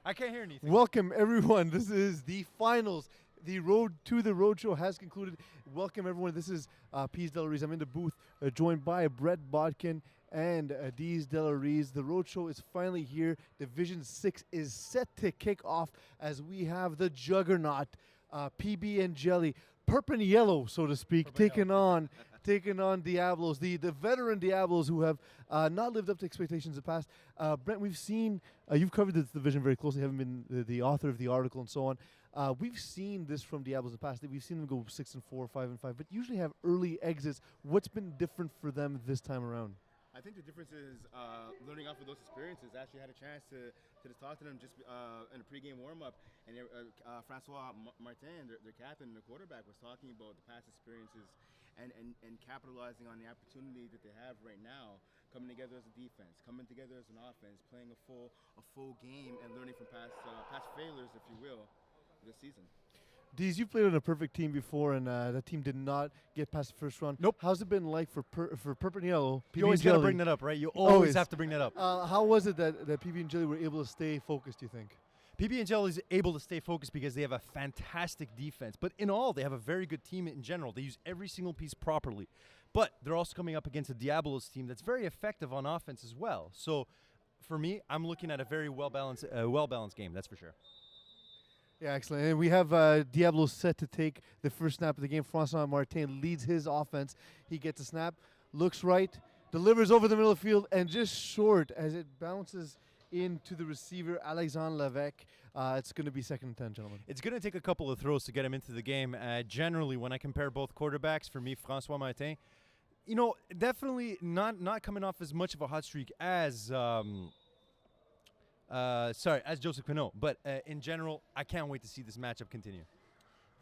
I can't hear anything. Welcome, everyone. This is the finals. The road to the roadshow has concluded. Welcome, everyone. This is Pease Delariz. I'm in the booth, joined by Brett Bodkin and Dees Delariz. The roadshow is finally here. Division 6 is set to kick off as we have the juggernaut, PB and Jelly, Perpignan, so to speak, taking on Diablos, the veteran Diablos who have not lived up to expectations in the past. Brent, we've seen, you've covered this division very closely, having been the author of the article and so on. We've seen this from Diablos in the past. We've seen them go 6-4, 5-5, but usually have early exits. What's been different for them this time around? I think the difference is learning off of those experiences. I actually had a chance to just talk to them just in a pregame warm-up, and Francois Martin, their captain and their quarterback, was talking about the past experiences and capitalizing on the opportunity that they have right now, coming together as a defense, coming together as an offense, playing a full game, and learning from past failures, if you will, this season. Dees, you played on a perfect team before, and that team did not get past the first round. Nope. How's it been like for Perpignan? You always got to bring that up, right? You always have to bring that up. How was it that PB and Jelly were able to stay focused, do you think? PB and Jelly is able to stay focused because they have a fantastic defense. But in all, they have a very good team in general. They use every single piece properly. But they're also coming up against a Diablos team that's very effective on offense as well. So for me, I'm looking at a very well-balanced game, that's for sure. Yeah, excellent. And we have Diablo set to take the first snap of the game. Francois Martin leads his offense. He gets a snap, looks right, delivers over the middle of the field, and just short as it bounces into the receiver, Alexandre Levesque. It's going to be 2nd and 10, gentlemen. It's going to take a couple of throws to get him into the game. Generally, when I compare both quarterbacks, for me, Francois Martin, definitely not coming off as much of a hot streak as as Joseph Pinot. But in general, I can't wait to see this matchup continue.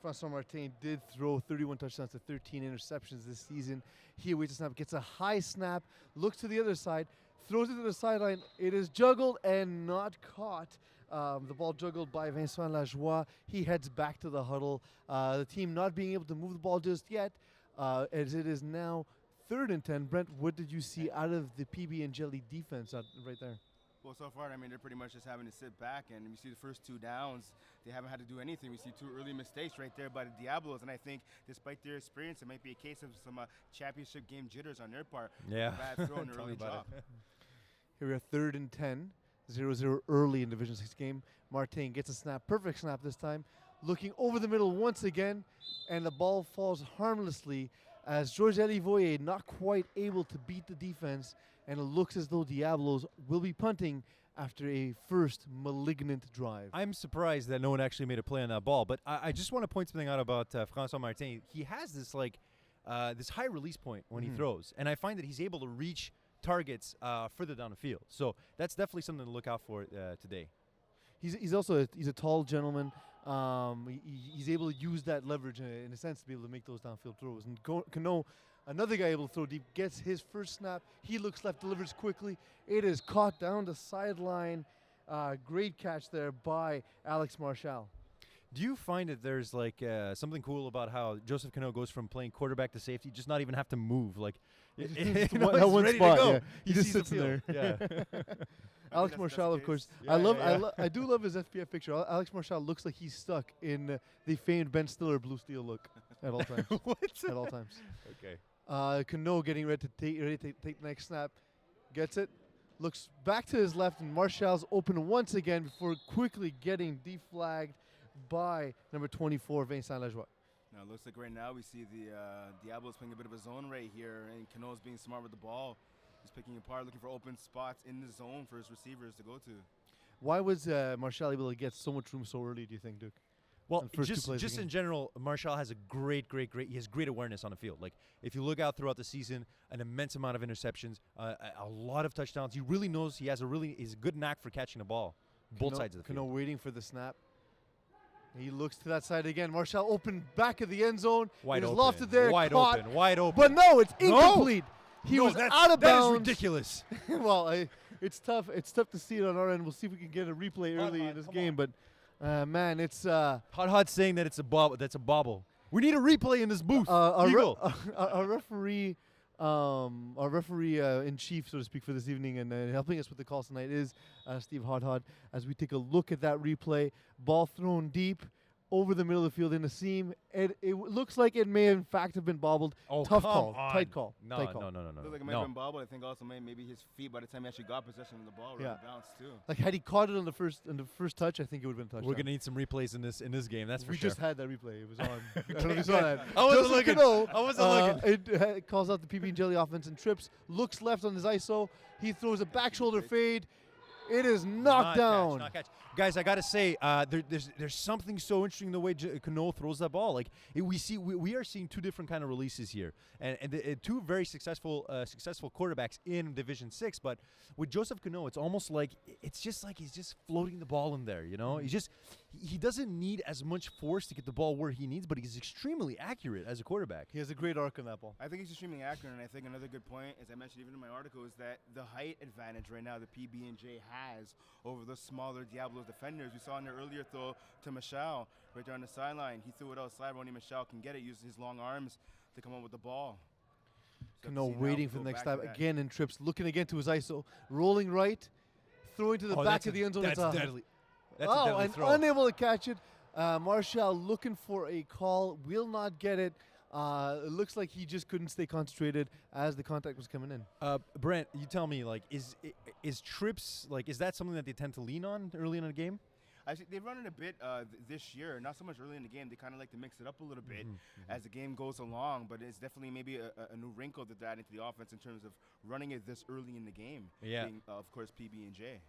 Francois Martin did throw 31 touchdowns to 13 interceptions this season. He awaits a snap, gets a high snap, looks to the other side, throws it to the sideline. It is juggled and not caught. The ball juggled by Vincent Lajoie. He heads back to the huddle. The team not being able to move the ball just yet, as it is now 3rd and 10. Brent, what did you see out of the PB and Jelly defense right there? Well, so far, they're pretty much just having to sit back, and we see the first 2 downs, they haven't had to do anything. We see 2 early mistakes right there by the Diablos, and I think despite their experience, it might be a case of some championship game jitters on their part. Yeah. A bad throw and an early drop. Here we are, 3rd and 10, 0-0 early in Division 6 game. Martin gets a snap, perfect snap this time, looking over the middle once again, and the ball falls harmlessly as Georges Alivoye not quite able to beat the defense, and it looks as though Diablos will be punting after a first malignant drive. I'm surprised that no one actually made a play on that ball, but I just want to point something out about Francois Martin. He has this this high release point when he throws, and I find that he's able to reach targets further down the field. So that's definitely something to look out for today. He's also he's a tall gentleman. He's able to use that leverage in a sense to be able to make those downfield throws. And Cano, another guy able to throw deep, gets his first snap. He looks left, delivers quickly. It is caught down the sideline. Great catch there by Alex Marshall. Do you find that there's something cool about how Joseph Cano goes from playing quarterback to safety, just not even have to move? He's he's one ready spot, to go. yeah. He just sees the sits in field. there. Yeah. Alex that's Marshall, the of course. case. Yeah, I do love his FPF picture. Alex Marshall looks like he's stuck in the famed Ben Stiller blue steel look at all times. What? At all times. Okay. Cano getting ready to take the next snap. Gets it. Looks back to his left, and Marshall's open once again before quickly getting deflagged by number 24, Vincent Lajoie. Now, it looks like right now we see the Diablos playing a bit of a zone right here, and Cano's being smart with the ball. He's picking apart, looking for open spots in the zone for his receivers to go to. Why was Marshall able to get so much room so early, do you think, Duke? Well, first 2 plays of just the game. in general, Marshall has a he has great awareness on the field. Like, if you look out throughout the season, an immense amount of interceptions, a lot of touchdowns. He really knows he's a good knack for catching the ball, both sides of the Cano field. waiting for the snap. He looks to that side again. Marshall open back of the end zone. Wide It is open. lofted there. Wide caught. open. Wide open. But no, it's incomplete. He No, was that's- out of bounds. That is ridiculous. Well, it's tough. It's tough to see it on our end. We'll see if we can get a replay early in this game. But man, it's Hot saying that it's a bobble. That's a bobble. We need a replay in this booth. a Eagle. referee Our referee in chief, so to speak, for this evening, and helping us with the calls tonight is Steve Hodhod. As we take a look at that replay, ball thrown deep over the middle of the field in a seam. It looks like it may in fact have been bobbled. Oh, Tough come call, on. tight call, No, tight call. no. Looked like it might have been bobbled. I think also maybe his feet by the time he actually got possession of the ball were Yeah. bounced too. Like had he caught it on the first touch, I think it would have been a touchdown. We're gonna need some replays in this game. That's for we sure. just had that replay. It was on. I don't know if you saw that. I wasn't Joseph looking. Cano, I wasn't looking. It calls out the PB and Jelly offense and trips. Looks left on his ISO. He throws a back shoulder fade. It is knocked down. Not catch. Guys, I gotta say, there's something so interesting the way Cano throws that ball. Like we are seeing two different kind of releases here, and two very successful quarterbacks in Division 6. But with Joseph Cano, it's almost like he's just floating the ball in there. You know, he doesn't need as much force to get the ball where he needs, but he's extremely accurate as a quarterback. He has a great arc on that ball. I think he's extremely accurate, and I think another good point, as I mentioned even in my article, is that the height advantage right now the PB&J has over the smaller Diablos defenders. We saw in the earlier throw to Michelle right there on the sideline. He threw it outside. Ronnie Michelle can get it, using his long arms to come up with the ball. So Cano to see now waiting for go the next back step to that. again in trips, looking again to his ISO, rolling right, throwing to the back of the end zone. That's It's a- deadly. That's a oh, deadly and throw. unable to catch it. Marshall looking for a call, will not get it. It looks like he just couldn't stay concentrated as the contact was coming in. Brent, you tell me, like, is trips, like, is that something that they tend to lean on early in a game? Actually, they've run it a bit this year. Not so much early in the game. They kind of like to mix it up a little bit as the game goes along. But it's definitely maybe a new wrinkle that they're adding to the offense in terms of running it this early in the game. Yeah. Being, of course, PB&J.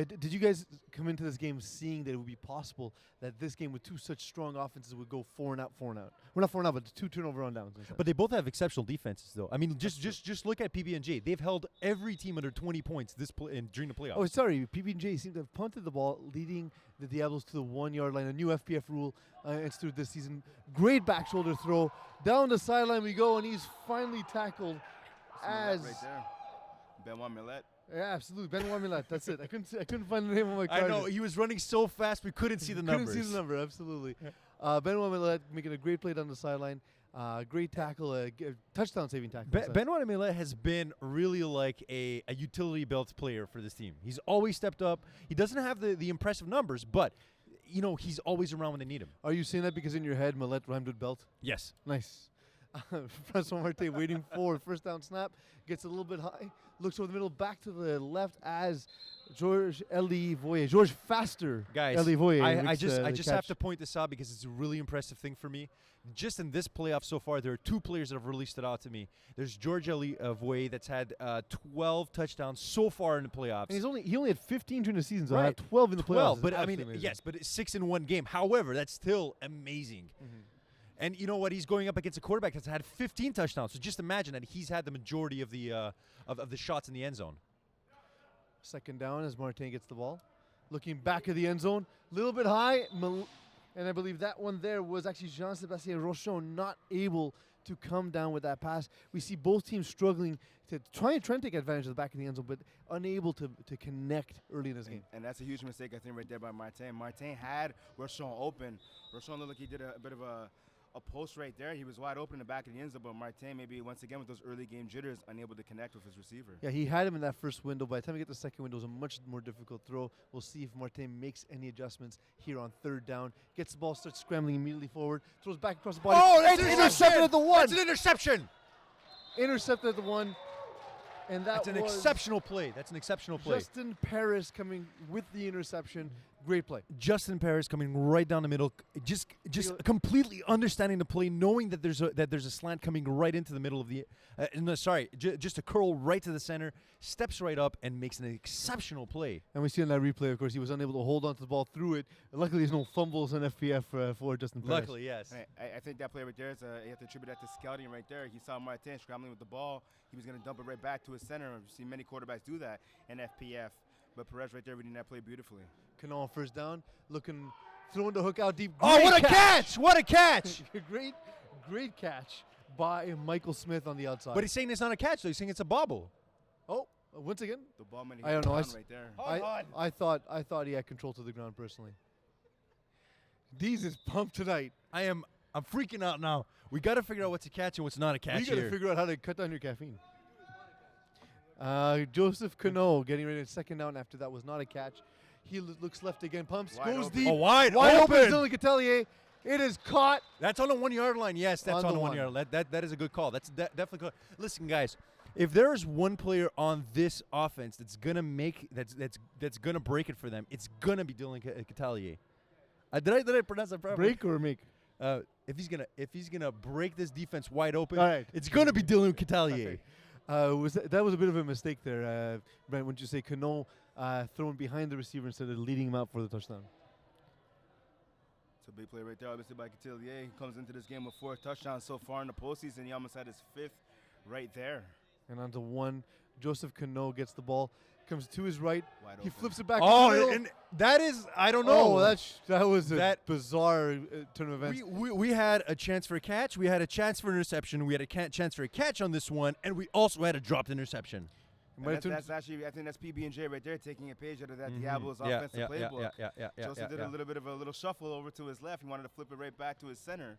Did you guys come into this game seeing that it would be possible that this game with two such strong offenses would go 4 and out, 4 and out? We're not 4 and out, but 2 turnover on downs. But they both have exceptional defenses, though. I mean, just look at PB&J. They've held every team under 20 points during the playoffs. Oh, sorry. PB&J seemed to have punted the ball, leading the Diablos to the 1 yard line. A new FPF rule instituted this season. Great back shoulder throw. Down the sideline we go, and he's finally tackled as. Right there. Benoit Millet. Yeah, absolutely. Benoit Millet. That's it. I couldn't find the name on my card. I know, he was running so fast we couldn't see the numbers. Couldn't see the number, absolutely. Benoit Millet making a great play down the sideline. Great tackle, touchdown saving tackle. Benoit Millet has been really like a utility belt player for this team. He's always stepped up. He doesn't have the impressive numbers, but you know, he's always around when they need him. Are you saying that because in your head Millet rhymed with belt? Yes. Nice. Francois Marte waiting for first down snap. Gets a little bit high. Looks over the middle, back to the left as George Elivoye. George Faster. Guys, Elivoye. I just have to point this out because it's a really impressive thing for me. Just in this playoff so far, there are two players that have really stood out to me. There's George Elivoye that's had 12 touchdowns so far in the playoffs. And he only had 15 during the season, so I Right. had 12 in the playoffs. But It's I mean, absolutely amazing. yes, but it's 6 in one game. However, that's still amazing. And you know what? He's going up against a quarterback that's had 15 touchdowns. So just imagine that he's had the majority of the shots in the end zone. Second down as Martin gets the ball. Looking back at the end zone. A little bit high. And I believe that one there was actually Jean-Sébastien Rochon not able to come down with that pass. We see both teams struggling to try and take advantage of the back of the end zone, but unable to connect early in this game. And that's a huge mistake, I think, right there by Martin. Martin had Rochon open. Rochon looked like he did a bit of a post right there. He was wide open in the back of the end zone, but Martin maybe once again with those early game jitters, unable to connect with his receiver. Yeah, he had him in that first window. By the time we get the second window, it was a much more difficult throw. We'll see if Martin makes any adjustments here on third down. Gets the ball, starts scrambling immediately forward, throws back across the body. Oh, that's an intercepted at the one. That's an interception. Intercepted at the one. And That's an was exceptional play. That's an exceptional play. Justin Paris coming with the interception. Great play. Justin Paris coming right down the middle, just completely understanding the play, knowing that there's a slant coming right into the middle of the. Just a curl right to the center, steps right up and makes an exceptional play. And we see on that replay, of course, he was unable to hold on to the ball through it. And luckily, there's no fumbles on FPF for Justin Paris. Luckily, yes. I think that play right there is you have to attribute that to scouting right there. He saw Martin scrambling with the ball. He was going to dump it right back to his center. We've seen many quarterbacks do that in FPF. But Perez right there reading that play beautifully. Cano on first down, throwing the hook out deep. Oh, Great what a catch! What a catch! great catch by Michael Smith on the outside. But he's saying it's not a catch, though. He's saying it's a bobble. Oh, once again, The ball man I don't know. right there. I thought he had control to the ground personally. Dees is pumped tonight. I'm freaking out now. We got to figure out what's a catch and what's not a catch We got to here. figure out how to cut down your caffeine. Joseph Cano getting ready to second down after that was not a catch. He looks left again, pumps, Wide goes open. deep. Oh, wide open. open. Dylan Catelier. It is caught. That's on the 1 yard line. Yes, that's on the 1 yard line. That is a good call. That's definitely good. Listen, guys, if there is one player on this offense that's gonna make that's gonna break it for them, it's gonna be Dylan Catelier. Did I pronounce that properly? Break or make? If he's gonna break this defense wide open, All right. it's gonna be Dylan Catelier. That was a bit of a mistake there, Brent. When you say Cano throwing behind the receiver instead of leading him out for the touchdown. It's a big play right there, obviously, by Catelier. He comes into this game with 4 touchdowns so far in the postseason. He almost had his 5th right there. And on to 1. Joseph Cano gets the ball, comes to his right. Wide He open. flips it back. Oh, to the middle. and that is I don't know. Oh, that was a That- bizarre turn of events. we had a chance for a catch. We had a chance for an interception. We had a chance for a catch on this one, and we also had a dropped interception. And that's actually, I think that's PB&J right there, taking a page out of that Diablo's Yeah, offensive playbook. yeah. Joseph did a little bit of a little shuffle over to his left. He wanted to flip it right back to his center.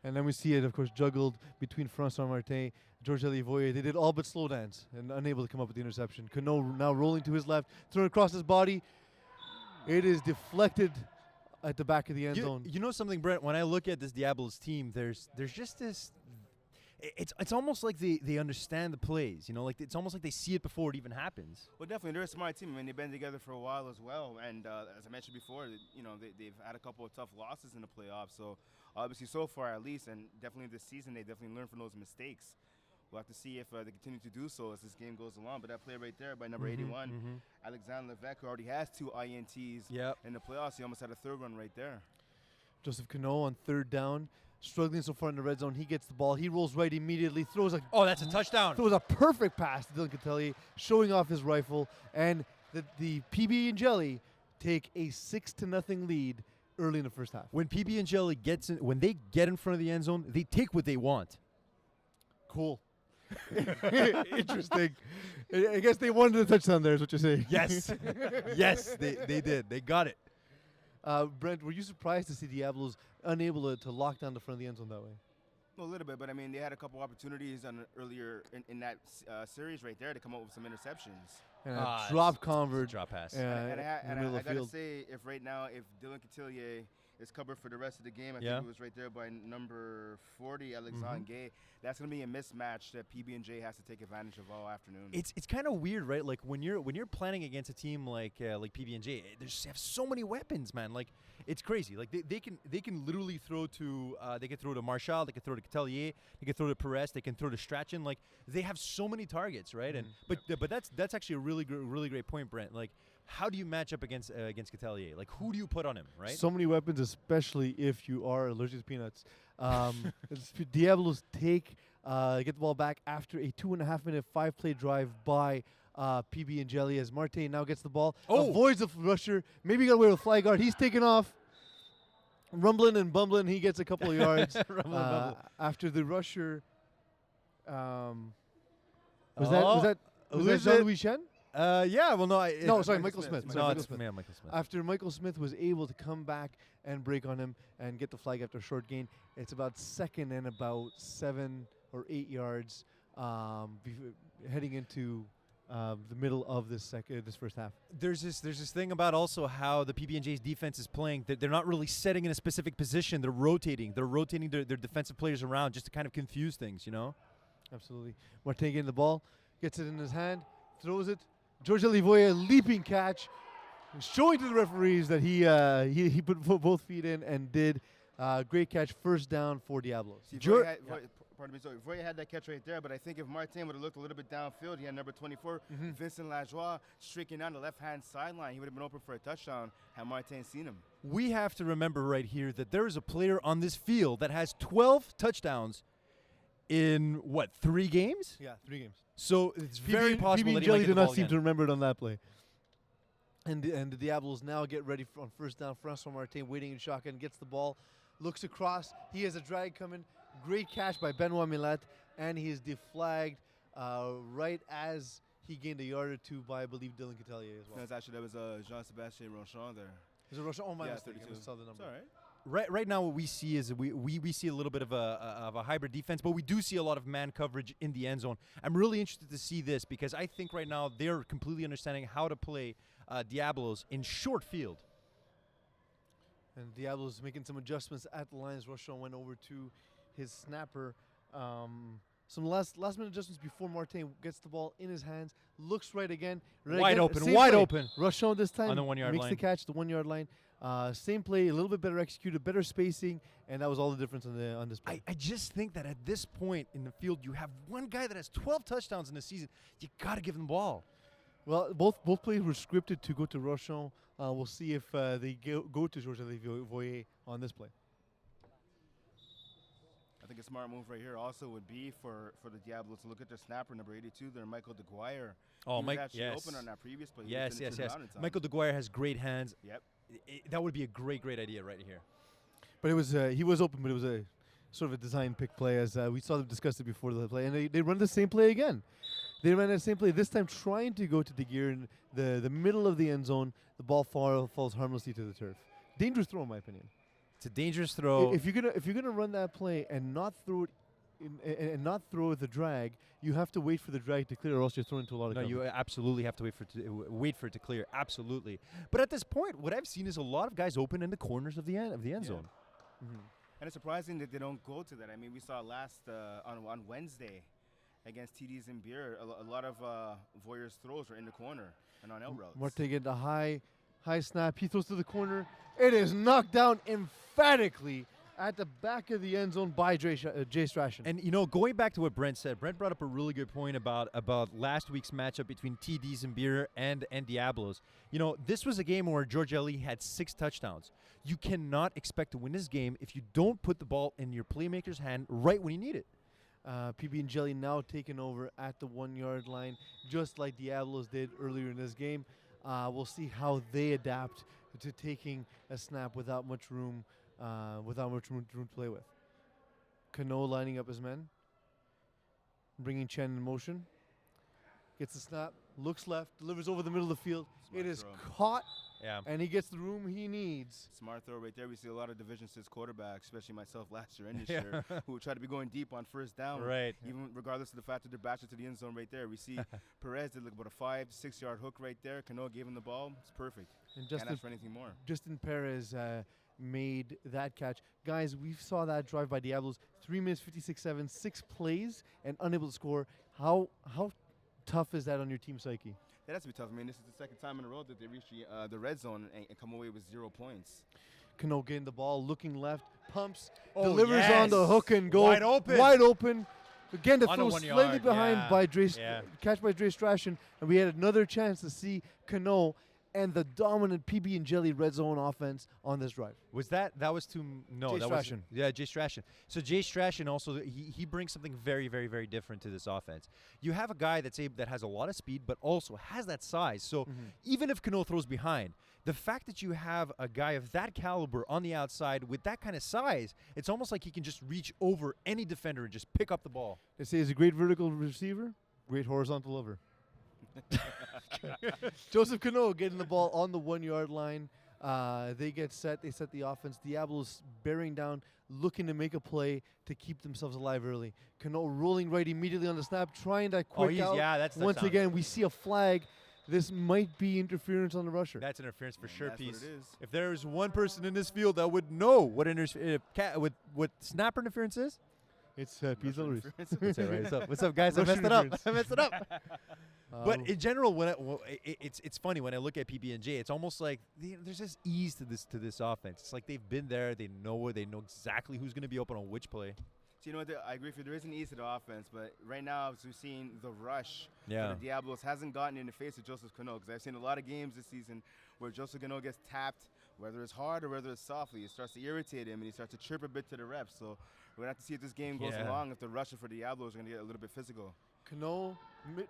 And then we see it, of course, juggled between Francois Martin, George Elivoye. They did all but slow dance and unable to come up with the interception. Cano now rolling to his left, thrown across his body. It is deflected at the back of the end zone. You know something, Brent? When I look at this Diablos team, there's just this. It's almost like they understand the plays. You know, like it's almost like they see it before it even happens. Well, definitely, they're a smart team. I mean, they've been together for a while as well. And as I mentioned before, they've had a couple of tough losses in the playoffs. So obviously, so far at least, and definitely this season, they definitely learned from those mistakes. We'll have to see if they continue to do so as this game goes along. But that play right there by number 81, Alexander Levesque, who already has 2 INTs in the playoffs, he almost had a 3rd one right there. Joseph Cano on 3rd down, struggling so far in the red zone. He gets the ball. He rolls right immediately, throws That's a touchdown. a perfect pass to Dylan Catelier, showing off his rifle. And the PB and Jelly take a 6-0 lead early in the first half. When PB and Jelly when they get in front of the end zone, they take what they want. Cool. Interesting. I guess they wanted a touchdown there, is what you're saying. Yes, yes, they did. They got it. Brent, were you surprised to see Diablos unable to lock down the front of the end zone that way? A little bit, but I mean, they had a couple opportunities earlier in that series right there to come up with some interceptions. And a drop convert. Drop pass. in the middle I of the gotta field. say, if Dylan Catelier is covered for the rest of the game, I think it was right there by number 40, Alexandre Gay. That's gonna be a mismatch that PB&J has to take advantage of all afternoon. It's kind of weird, right? Like when you're planning against a team like PB&J, they just have so many weapons, man. Like it's crazy. Like they can literally throw to Marshall, they can throw to Catelier, they can throw to Perez, they can throw to Strachan. Like they have so many targets, right? And but that's actually a really great point, Brent. Like how do you match up against Catelier? Like who do you put on him, right? So many weapons, especially if you are allergic to peanuts. Diablos get the ball back after a 2.5-minute 5-play drive by PB and Jelly as Marte now gets the ball, avoids the rusher, maybe got away with fly guard. He's taken off, rumbling and bumbling. He gets a couple of yards after the rusher. Was that Jean-Louis Chen? Yeah, well, no. Michael Smith. Michael Smith. After Michael Smith was able to come back and break on him and get the flag after a short gain, it's about second and about 7 or 8 yards heading into the middle of this first half. There's this thing about also how the PB&J's defense is playing. That they're not really setting in a specific position. They're rotating. They're rotating their defensive players around just to kind of confuse things, you know? Absolutely. Martin getting the ball, gets it in his hand, throws it. George Elivoye, leaping catch, showing to the referees that he put both feet in and did great catch, first down for Diablos. Voye had that catch right there, but I think if Martin would have looked a little bit downfield, he had number 24, Vincent Lajoie, streaking down the left-hand sideline. He would have been open for a touchdown had Martin seen him. We have to remember right here that there is a player on this field that has 12 touchdowns in, 3 games? Yeah, 3 games. So it's very possible PB that he Jelly might get did the not ball seem again. to remember it on that play. And the Diablos now get ready on first down. Francois Martin waiting in shotgun, gets the ball, looks across. He has a drag coming. Great catch by Benoit Millet, and he is deflagged right as he gained a yard or 2 by, I believe, Dylan Catelier as well. That was Jean-Sebastien Rochon there. Is it Rochon? Oh, my Yeah, mistake. I 32. just saw the number. It's all right. Right now, what we see is we see a little bit of a hybrid defense, but we do see a lot of man coverage in the end zone. I'm really interested to see this because I think right now they're completely understanding how to play Diablos in short field. And Diablo's making some adjustments at the line as Rochon went over to his snapper. Some last minute adjustments before Martin gets the ball in his hands, looks right again. Wide open, same wide play. open. Rochon this time On the 1 yard makes line. the catch, the 1 yard line. Same play, a little bit better executed, better spacing, and that was all the difference on this play. I just think that at this point in the field, you have one guy that has 12 touchdowns in the season. You got to give him the ball. Well, both plays were scripted to go to Rochon. We'll see if they go to Georges Voyer on this play. I think a smart move right here also would be for the Diablos to look at their snapper, number 82 there, Michael DeGuire. Oh, He was Mike, actually yes. open on that previous play. He Yes, finished yes, it yes. around in time. Michael DeGuire has great hands. Yep. That would be a great idea right here. But it was he was open, but it was a sort of a design pick play as we saw them discuss it before the play, and they run the same play again. They ran that same play this time, trying to go to the gear in the middle of the end zone. The ball falls harmlessly to the turf. Dangerous throw, in my opinion. It's a dangerous throw. If you're gonna run that play and not throw it and not throw the drag, you have to wait for the drag to clear, or else you're thrown into a lot of No, cover. you absolutely have to wait for it to clear. Absolutely. But at this point, what I've seen is a lot of guys open in the corners of the end Yeah. zone. Mhm. And it's surprising that they don't go to that. I mean, we saw last on Wednesday against TDs and Beer, a lot of Voyeurs throws were in the corner and on out routes. Marte get the high snap. He throws to the corner. It is knocked down emphatically at the back of the end zone by Jay Strachan. And going back to what Brent said, Brent brought up a really good point about last week's matchup between TDs and Beer and Diablos. This was a game where George Ellie had 6 touchdowns. You cannot expect to win this game if you don't put the ball in your playmaker's hand right when you need it. PB and Jelly now taking over at the 1 yard line, just like Diablos did earlier in this game. We'll see how they adapt to taking a snap without much room to play with. Cano lining up his men, bringing Chen in motion. Gets the snap, looks left, delivers over the middle of the field. Smart It is throw. caught, Yeah. and he gets the room he needs. Smart throw right there. We see a lot of Division 6 quarterbacks, especially myself last year and this Yeah. year, who try to be going deep on first down. Right. Even regardless of the fact that they're bashing to the end zone right there. We see Perez did like about a 5-6 yard hook right there. Cano gave him the ball. It's perfect. And Can't ask for anything more. Justin Perez made that catch. Guys, we saw that drive by Diablos. 3 minutes, 56-7, 6 plays, and unable to score. How tough is that on your team psyche? That has to be tough. I mean, this is the second time in a row that they reached the red zone and come away with 0 points. Cano getting the ball, looking left, pumps, Oh, delivers on the yes. hook and goal. Wide open. Wide open. Again, the On the throw 1 slightly yard, behind yeah. by Dre, Yeah. catch by Dre Strachan, and we had another chance to see Cano and the dominant PB and Jelly red zone offense on this drive. Was that was too no Jay that Strachan. was Jay Strachan. So Jay Strachan also he brings something very very very different to this offense. You have a guy that has a lot of speed but also has that size. So even if Cano throws behind, the fact that you have a guy of that caliber on the outside with that kind of size, it's almost like he can just reach over any defender and just pick up the ball. They say he's a great vertical receiver, great horizontal lover. Joseph Cano getting the ball on the 1 yard line. They get set. They set the offense. Diablos bearing down, looking to make a play to keep themselves alive early. Cano rolling right immediately on the snap, trying that quick out. that's Once touchdown. again, we see a flag. This might be interference on the rusher. That's interference for sure, That's what Peace. it is. If there is one person in this field that would know what what snapper interference is, It's Pete Russian Luis. interference. what's up, right? What's up, guys? I Russian messed it up. interference. I messed it up. But in general, it's funny when I look at PB&J. It's almost like there's this ease to this offense. It's like they've been there. They know it. They know exactly who's going to be open on which play. So you know what? I agree with you. There is an ease to the offense, but right now, as we've seen, the rush Yeah. for the Diablos hasn't gotten in the face of Joseph Cano. Because I've seen a lot of games this season where Joseph Cano gets tapped, whether it's hard or whether it's softly. It starts to irritate him, and he starts to chirp a bit to the refs. So we're going to have to see if this game goes Yeah. along, if the rusher for the Diablos are going to get a little bit physical. Cano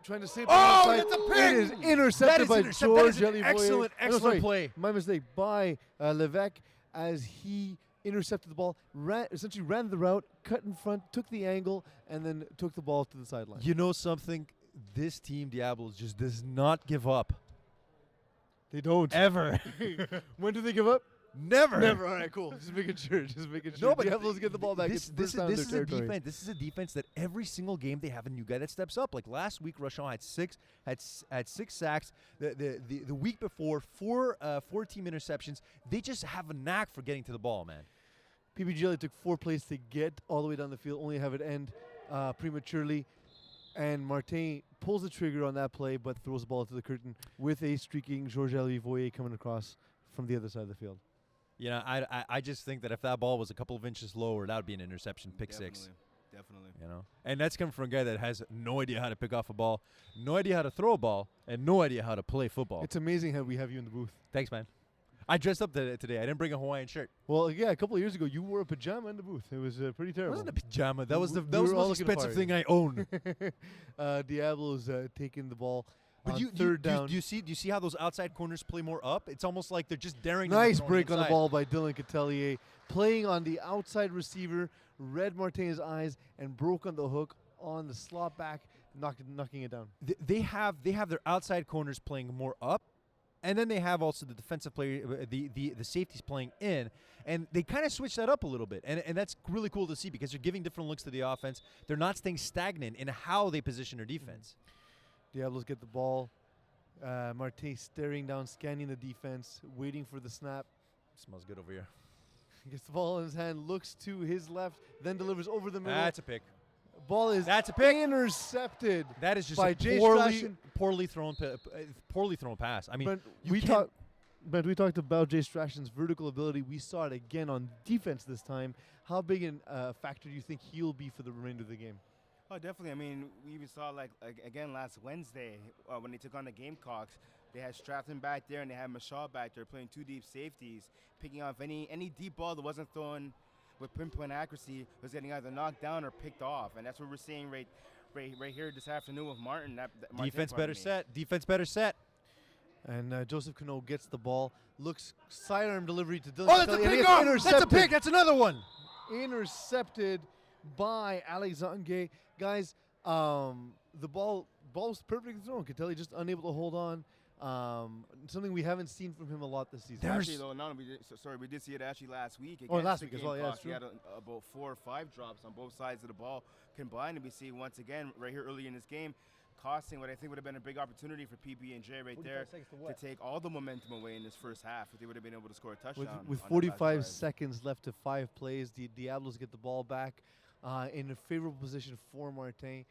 trying to save Oh, the that's a onside. pick! It is intercepted by That George is an Elivoyer. excellent, No, excellent sorry, play. My mistake. By Levesque as he intercepted the ball, essentially ran the route, cut in front, took the angle, and then took the ball to the sideline. You know something? This team, Diablos, just does not give up. They don't. Ever. When do they give up? Never. Never. All right, cool. Just making sure. Just making sure. No, but Diablos get the ball back. This, It's this, first down this in is their a territory. defense. This is a defense that every single game they have a new guy that steps up. Like last week, Rashawn had six sacks. The week before, four team interceptions. They just have a knack for getting to the ball, man. PBGLA took 4 plays to get all the way down the field, only have it end prematurely. And Martin pulls the trigger on that play, but throws the ball to the curtain with a streaking Georges Voyer coming across from the other side of the field. You know, I just think that if that ball was a couple of inches lower, that would be an interception, pick six. Definitely. You know, and that's coming from a guy that has no idea how to pick off a ball, no idea how to throw a ball, and no idea how to play football. It's amazing how we have you in the booth. Thanks, man. I dressed up today. I didn't bring a Hawaiian shirt. Well, yeah, a couple of years ago, you wore a pajama in the booth. It was pretty It terrible. wasn't a pajama. That was We- the we most were all looking expensive for thing I own. Diablo's taking the ball But on you, third down. do you see how those outside corners play more up? It's almost like they're just daring. Nice them to throw break on the inside. ball by Dylan Catelier. Playing on the outside receiver, read Martin's eyes, and broke on the hook on the slot back, knocking it down. They have their outside corners playing more up, and then they have also the defensive player, the safeties playing in, and they kind of switch that up a little bit, and that's really cool to see because they're giving different looks to the offense. They're not staying stagnant in how they position their defense. Diablos get the ball. Martin staring down, scanning the defense, waiting for the snap. Smells good over here. Gets the ball in his hand, looks to his left, then delivers over the middle. That's a pick. Ball is That's a pick. intercepted. That is just by a Jay poorly Strachan. poorly thrown pass. I mean, But you we can't- talked. But we talked about Jay Strachan's vertical ability. We saw it again on defense this time. How big a factor do you think he'll be for the remainder of the game? Oh, definitely. I mean, we even saw like again last Wednesday when they took on the Gamecocks. They had Stratton back there and they had Michelle back there playing 2 deep safeties, picking off any deep ball that wasn't thrown with pinpoint accuracy was getting either knocked down or picked off, and that's what we're seeing right here this afternoon with Martin. Martin defense better set. Defense better set. And Joseph Cano gets the ball, looks sidearm delivery to Dylan. Oh, that's a Catelier, and pick it's off. That's a intercepted. pick. That's another one. Intercepted by Alexandre. Guys, the ball was perfectly thrown. Catelier just unable to hold on. Something we haven't seen from him a lot this season. Actually, though, we did see it actually last week. Oh, against last the week as well, yeah, Gamecocks. that's He had about 4 or 5 drops on both sides of the ball combined, and we see once again right here early in this game, costing what I think would have been a big opportunity for PB&J right there to take all the momentum away in this first half. If they would have been able to score a touchdown. With on that last 45 drive. seconds left to 5 plays, the Diablos get the ball back in a favorable position for Martin.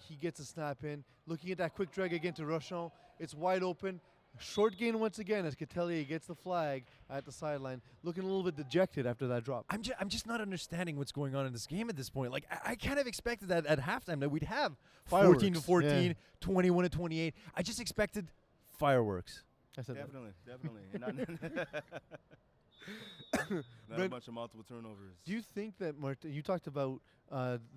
He gets a snap in. Looking at that quick drag again to Rochon. It's wide open. Short gain once again as Catelier gets the flag at the sideline. Looking a little bit dejected after that drop. I'm just not understanding what's going on in this game at this point. Like I kind of expected that at halftime that we'd have 14 to Fireworks, 14, yeah. 21 to 28. I just expected fireworks. I said that. Definitely. And not not a But bunch of multiple turnovers. Do you think that Martin, you talked about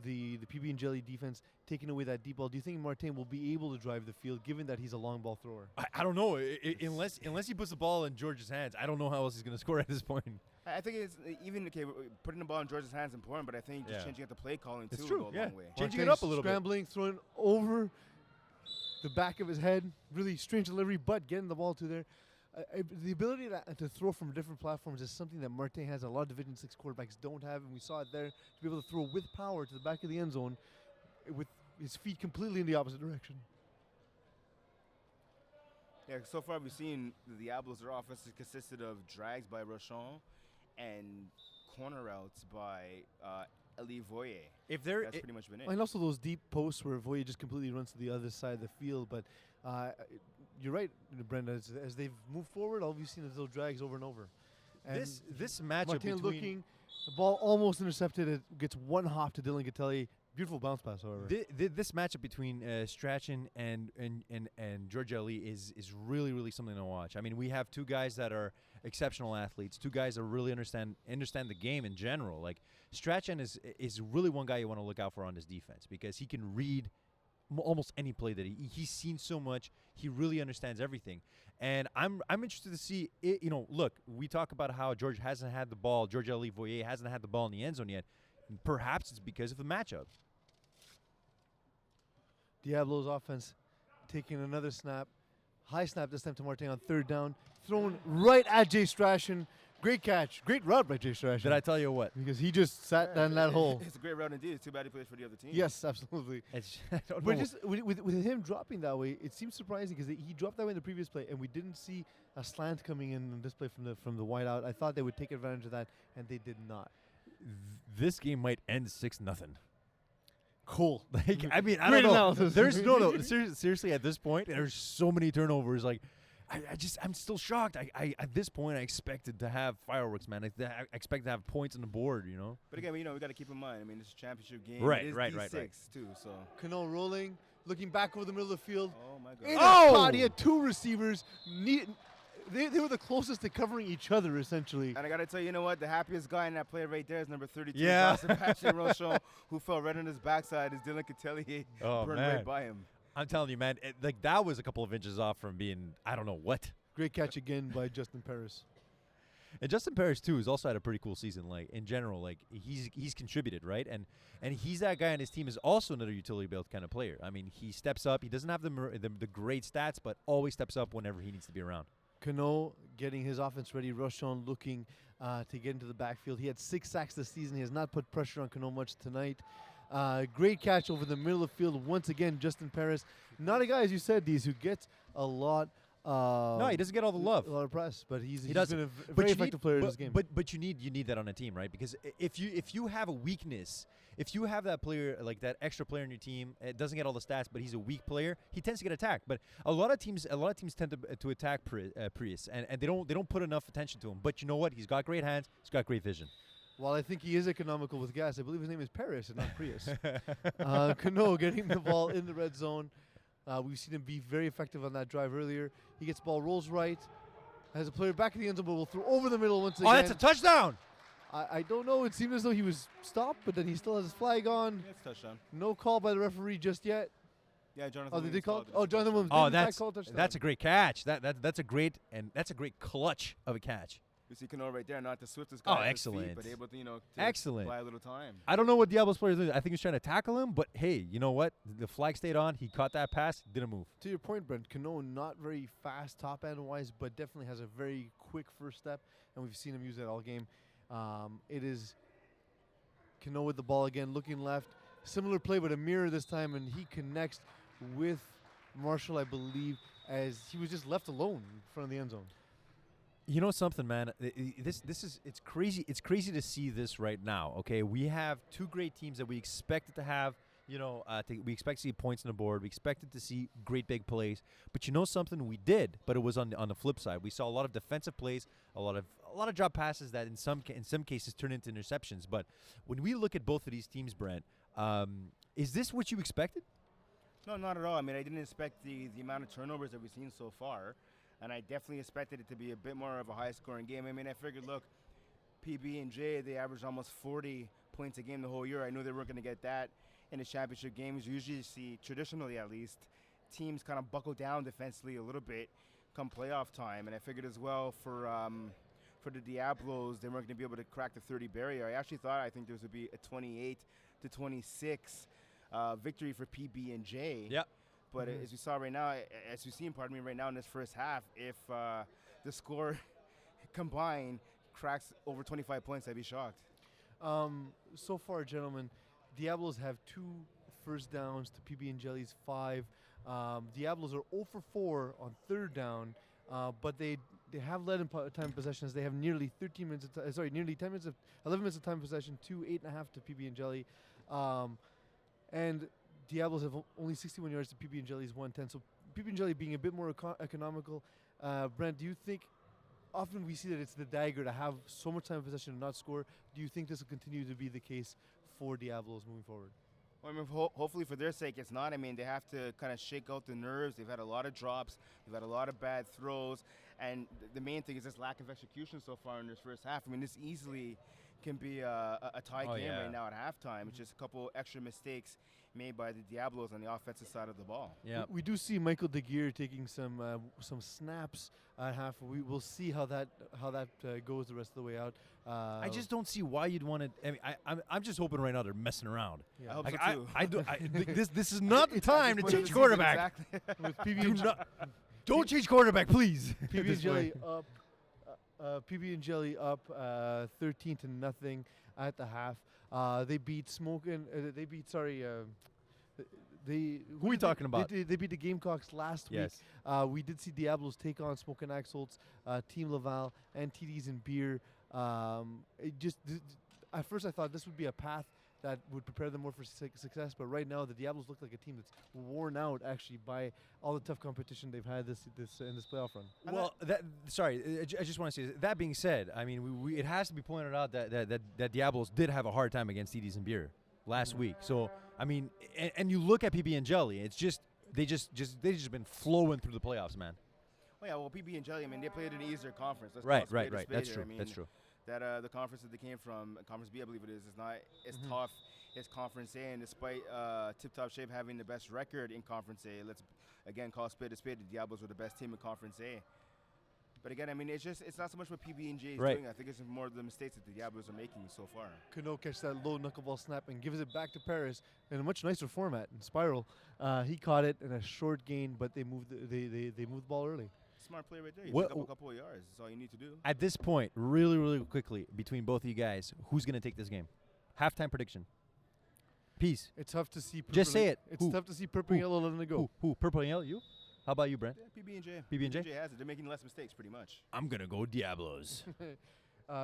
the PB and Jelly defense taking away that deep ball. Do you think Martin will be able to drive the field given that he's a long ball thrower? I don't know. Unless he puts the ball in George's hands, I don't know how else he's going to score at this point. I think it's even putting the ball in George's hands is important, but I think just changing up the play calling It's too true, will go yeah. a long way. Changing it Martin's up a little bit. scrambling, throwing over the back of his head. Really strange delivery, but getting the ball to there. The ability to throw from different platforms is something that Martin has. A lot of Division 6 quarterbacks don't have, and we saw it there. To be able to throw with power to the back of the end zone with his feet completely in the opposite direction. Yeah, so far we've seen the Diablos, their offense has consisted of drags by Rochon and corner routes by Elie Voyer. If they're That's pretty much been it. And also those deep posts where Voyer just completely runs to the other side of the field. But you're right, Brenda. As they've moved forward, all we've seen is those drags over and over. And this matchup Martin between looking, the ball almost intercepted. It gets one hop to Dylan Catelier. Beautiful bounce pass, however. this matchup between Strachan and George Ali is really, really something to watch. I mean, we have two guys that are exceptional athletes, two guys that really understand the game in general. Like Strachan is really one guy you want to look out for on this defense because he can read almost any play that he's seen so much. He really understands everything, and I'm interested to see it. You know, look, we talk about how George hasn't had the ball. George Elie Voyer hasn't had the ball in the end zone yet. Perhaps it's because of the matchup. Diablo's offense taking another snap. High snap this time to Martin on third down. Thrown right at Jay Strachan. Great catch. Great route by Jay Strachan. Did I tell you what? Because he just sat down that hole. It's a great route indeed. It's too bad he plays for the other team. Yes, absolutely. I don't But know. just with him dropping that way, it seems surprising because he dropped that way in the previous play, and we didn't see a slant coming in this play from the wide out. I thought they would take advantage of that, and they did not. This game might end 6-0. Cool. Like, I mean, I Great don't know. analysis. There's no. Seriously, at this point, there's so many turnovers. Like, I'm still shocked. I at this point, I expected to have fireworks, man. I expect to have points on the board, you know. But again, we got to keep in mind. I mean, this is a championship game. Right, It is right, D6 right. too. So. Cano rolling, looking back over the middle of the field. Oh my In God. a Oh! spot, he had two receivers. They were the closest to covering each other, essentially. And I gotta tell you, you know what? The happiest guy in that play right there is number 32, Yeah. Sebastian Rochon, who fell right on his backside as Dylan Catelier Oh, burned man. right by him. I'm telling you, man. Like that was a couple of inches off from being I don't know what. Great catch again by Justin Paris. And Justin Parrish too has also had a pretty cool season. Like in general, like he's contributed, right? And he's that guy on his team is also another utility belt kind of player. I mean, he steps up. He doesn't have the great stats, but always steps up whenever he needs to be around. Cano getting his offense ready. Rochon looking to get into the backfield. He had 6 sacks this season. He has not put pressure on Cano much tonight. Great catch over the middle of the field. Once again, Justin Paris. Not a guy, as you said, who gets a lot. No, he doesn't get all the love. A lot of press, but he's doesn't. been a very effective player in this game. But you need that on a team, right? Because if you have a weakness, if you have that player like that extra player in your team, it doesn't get all the stats, but he's a weak player, he tends to get attacked. But a lot of teams tend to attack Prius, and they don't put enough attention to him. But you know what? He's got great hands. He's got great vision. While I think he is economical with gas, I believe his name is Paris and not Prius. Cano getting the ball in the red zone. We've seen him be very effective on that drive earlier. He gets the ball, rolls right, has a player back in the end zone, but will throw over the middle once again. Oh, that's a touchdown! I don't know. It seemed as though he was stopped, but then he still has his flag on. Yeah, it's a touchdown. No call by the referee just yet. Yeah, Jonathan. Oh, they Williams did call. called it. Oh, Jonathan Williams. Oh, did in fact call touchdown. that's a great catch. That's a great clutch of a catch. You see Cano right there, not the swiftest Oh, guy on his feet, excellent. but able to, to Excellent. buy a little time. I don't know what Diablos player did. I think he was trying to tackle him, but hey, you know what? The flag stayed on. He caught that pass, didn't move. To your point, Brent, Cano not very fast top end wise, but definitely has a very quick first step, and we've seen him use that all game. It is Cano with the ball again, looking left. Similar play, but a mirror this time, and he connects with Marshall, I believe, as he was just left alone in front of the end zone. You know something, man? It's crazy. It's crazy to see this right now. Okay, we have two great teams that we expected to have. We expect to see points on the board. We expected to see great big plays. But you know something? We did, but it was on the flip side. We saw a lot of defensive plays, a lot of drop passes that in some cases turn into interceptions. But when we look at both of these teams, Brent, is this what you expected? No, not at all. I mean, I didn't expect the amount of turnovers that we've seen so far. And I definitely expected it to be a bit more of a high-scoring game. I mean, I figured, look, PB&J, they averaged almost 40 points a game the whole year. I knew they weren't going to get that in the championship games. You usually see, traditionally at least, teams kind of buckle down defensively a little bit come playoff time. And I figured as well for the Diablos, they weren't going to be able to crack the 30 barrier. I think there would be a 28-26 victory for PB&J. Yeah. But as we saw right now, as we've seen, right now in this first half, if the score combined cracks over 25 points, I'd be shocked. So far, gentlemen, Diablos have 2 first downs to PB&J's 5. Diablos are 0 for 4 on third down, but they have led in time possessions. They have nearly 13 minutes. Nearly 10 minutes 11 minutes of time possession. 8.5 to PB&J, and Diablos have only 61 yards to PB&J's 110. So PB&J being a bit more economical. Brent, do you think often we see that it's the dagger to have so much time possession and not score? Do you think this will continue to be the case for Diablos moving forward? Well, I mean, hopefully for their sake, it's not. I mean, they have to kind of shake out the nerves. They've had a lot of drops. They've had a lot of bad throws. And the main thing is this lack of execution so far in this first half. I mean, this easily can be a tie game right now at halftime. It's just a couple extra mistakes made by the Diablos on the offensive side of the ball. Yeah. We do see Michael DeGear taking some snaps at half. We will see how that goes the rest of the way out. I just don't see why you'd want to. I mean, I'm just hoping right now they're messing around. Yeah. I hope Like, so too. this is not the time to change quarterbacks. Exactly. With PB&J, Don't change quarterback, please. at PB and this Jelly point. up. PB and Jelly up 13-0 at the half. They beat Smokin. They beat they Who are we talking about? They beat the Gamecocks last Yes. week. We did see Diablos take on Smokin Axolts, Team Laval, and TDs and Beer. At first I thought this would be a path that would prepare them more for success, but right now the Diablos look like a team that's worn out actually by all the tough competition they've had this in this playoff run. Well, I just want to say that being said, I mean, it has to be pointed out that Diablos did have a hard time against TDs and Beer last week. So I mean, and you look at PB and Jelly, it's just they just been flowing through the playoffs, man. Oh yeah, well PB and Jelly, I mean, they played in the Eastern Conference. Let's Right. call it spade a That's spade true. here. I mean, That's true. That the conference that they came from, Conference B, I believe it is not as tough as Conference A, and despite Tip-Top Shape having the best record in Conference A, let's again call spade a spade. The Diablos were the best team in Conference A. But again, I mean, it's not so much what PB and J is doing. I think it's more the mistakes that the Diablos are making so far. Cano catches that low knuckleball snap and gives it back to Paris in a much nicer format in spiral. He caught it in a short gain, but they moved the ball early. Smart play right there. You What- pick up a couple of yards. That's all you need to do. At this point, really quickly, between both of you guys, who's going to take this game? Halftime prediction. Peace. It's tough to see. Just say it. It's Who? tough to see purple and yellow letting it go. Who? Purple and yellow? You? How about you, Brent? Yeah, PB and J. PB&J? has it. They're making less mistakes, pretty much. I'm going to go Diablos.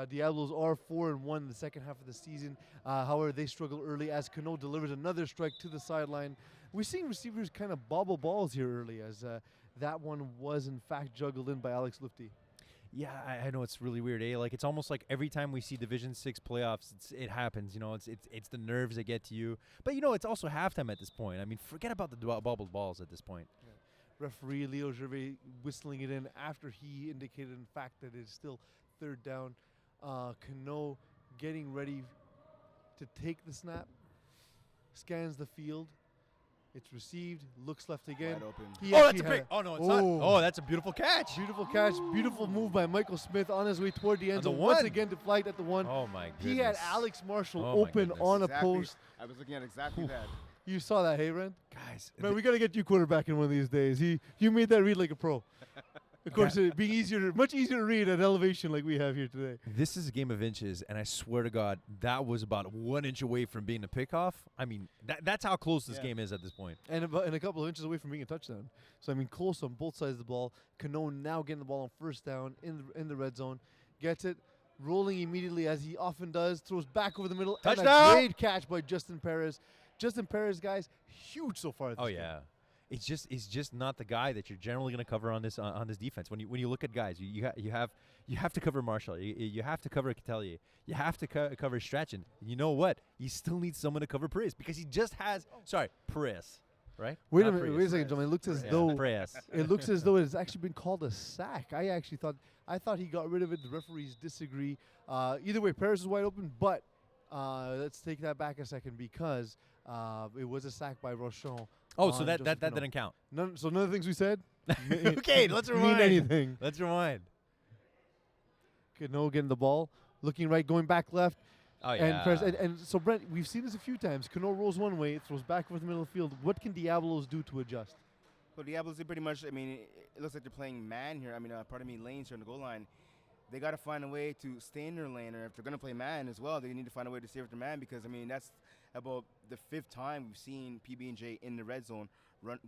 Diablos are 4-1 in the second half of the season. However, they struggle early as Cano delivers another strike to the sideline. We're seeing receivers kind of bobble balls here early as that one was in fact juggled in by Alex Lufty. Yeah, I know it's really weird, eh? Like it's almost like every time we see Division 6 playoffs, it happens. You know, it's the nerves that get to you. But you know, it's also halftime at this point. I mean, forget about the bobbled balls at this point. Referee Leo Gervais whistling it in after he indicated, in fact, that it is still third down. Cano getting ready to take the snap, scans the field. It's received, looks left again. Wide open. He Oh, actually that's a had big. Oh no, it's not. Oh, that's a beautiful catch. beautiful catch, beautiful move by Michael Smith on his way toward the end On the zone. Once one. again, deflect at the one. Oh my goodness. He had Alex Marshall Oh my open goodness. on a Exactly. post. I was looking at exactly that. You saw that, hey, Ren? Guys. Man, we got to get you quarterback in one of these days. You made that read like a pro. Of course, it being much easier to read at elevation like we have here today. This is a game of inches, and I swear to God, that was about 1 inch away from being a pickoff. I mean, that's how close this Yeah. game is at this point. And a couple of inches away from being a touchdown. So, I mean, close on both sides of the ball. Cano now getting the ball on first down in the red zone. Gets it, rolling immediately as he often does. Throws back over the middle. And Touchdown! a great catch by Justin Perez. Justin Perez, guys, huge so far. This Oh game. yeah. He's just not the guy that you're generally going to cover on this defense. When you look at guys, you have to cover Marshall. You have to cover Catelier. You have to cover Strachan. You know what? You still need someone to cover Perez because he just has. Sorry, Perez, right? Wait a Not minute. Perez. Wait a second, gentlemen. It looks as Yeah, though Perez. it looks as though it's actually been called a sack. I thought he got rid of it. The referees disagree. Either way, Perez is wide open, but let's take that back a second because it was a sack by Rochon. Oh, so on that Joseph Cano. didn't count. None of the things we said Okay, let's mean rewind. anything. Let's rewind. Cano getting the ball, looking right, going back left, Oh yeah. and so Brent, we've seen this a few times. Cano rolls one way, throws back over the middle of the field. What can Diablos do to adjust? Well, Diablos are pretty much. I mean, it looks like they're playing man here. I mean, lanes here on the goal line. They got to find a way to stay in their lane, or if they're going to play man as well, they need to find a way to stay with their man because I mean that's about the 5th time we've seen PB&J in the red zone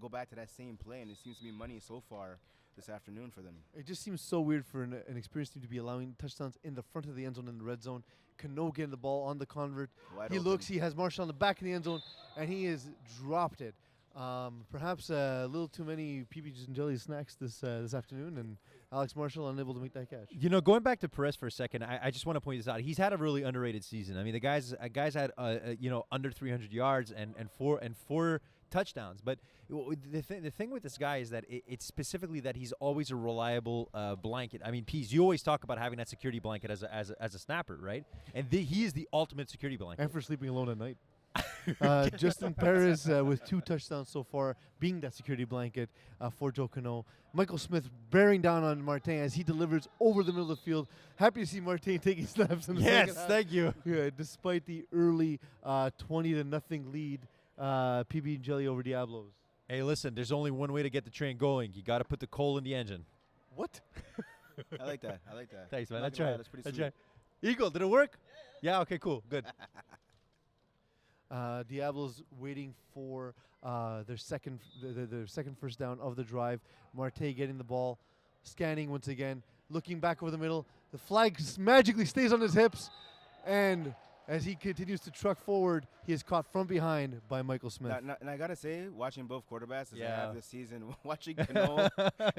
go back to that same play, and it seems to be money so far this afternoon for them. It just seems so weird for an experienced team to be allowing touchdowns in the front of the end zone in the red zone. Cano getting the ball on the convert. Wide He open. looks, he has Marshall on the back of the end zone, and he has dropped it. Perhaps a little too many PBs and jelly snacks this afternoon, and Alex Marshall unable to make that catch. You know, going back to Perez for a second, I just want to point this out. He's had a really underrated season. I mean, the guy's had under 300 yards and four touchdowns. But the thing with this guy is that it's specifically that he's always a reliable blanket. I mean, Pease, you always talk about having that security blanket as a snapper, right? And he is the ultimate security blanket. And for sleeping alone at night. Justin Perez with 2 touchdowns so far, being that security blanket for Joe Cano. Michael Smith bearing down on Martin as he delivers over the middle of the field. Happy to see Martin taking snaps in the second half. Thank you. Yeah, despite the early 20-0 lead, PB and Jelly over Diablos. Hey, listen, there's only one way to get the train going. You got to put the coal in the engine. What? I like that. I like that. Thanks, man. Not That's gonna lie, right. That's pretty That's sweet. right. Eagle, did it work? Yeah, okay, cool. Good. Diablos waiting for their second first down of the drive. Marte getting the ball, scanning once again, looking back over the middle. The flag magically stays on his hips, and as he continues to truck forward, he is caught from behind by Michael Smith. And I gotta say, watching both quarterbacks as I Yeah. have this season, watching Cano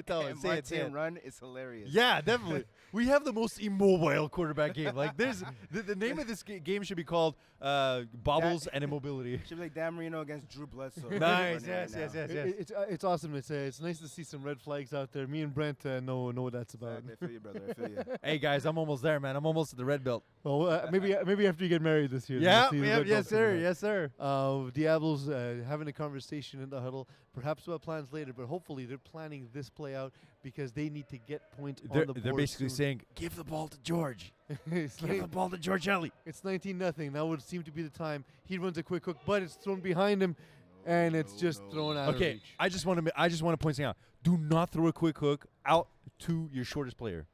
Tell it, and say it, say Martin it. run is hilarious. Yeah, definitely. We have the most immobile quarterback game. Like, there's the name of this game should be called Bobbles and Immobility. Should be like Dan Marino against Drew Bledsoe. Nice, Running yes, right yes, now. yes. It's awesome. It's nice to see some red flags out there. Me and Brent know what that's about. Exactly. I feel you, brother. I feel you. Hey, guys, I'm almost there, man. I'm almost at the red belt. Well, maybe after you get married this year. Yeah, we'll see the red yes, belts coming sir. out. Yes, sir. Diablos having a conversation in the huddle, perhaps about plans later, but hopefully they're planning this play out because they need to get points on the board. They're basically soon. saying, give the ball to George. it's, Give the ball to George Ellie. it's 19-0. That would seem to be the time. He runs a quick hook, but it's thrown behind him, and it's just thrown out of Okay, reach. I just want to point something out. Do not throw a quick hook out to your shortest player.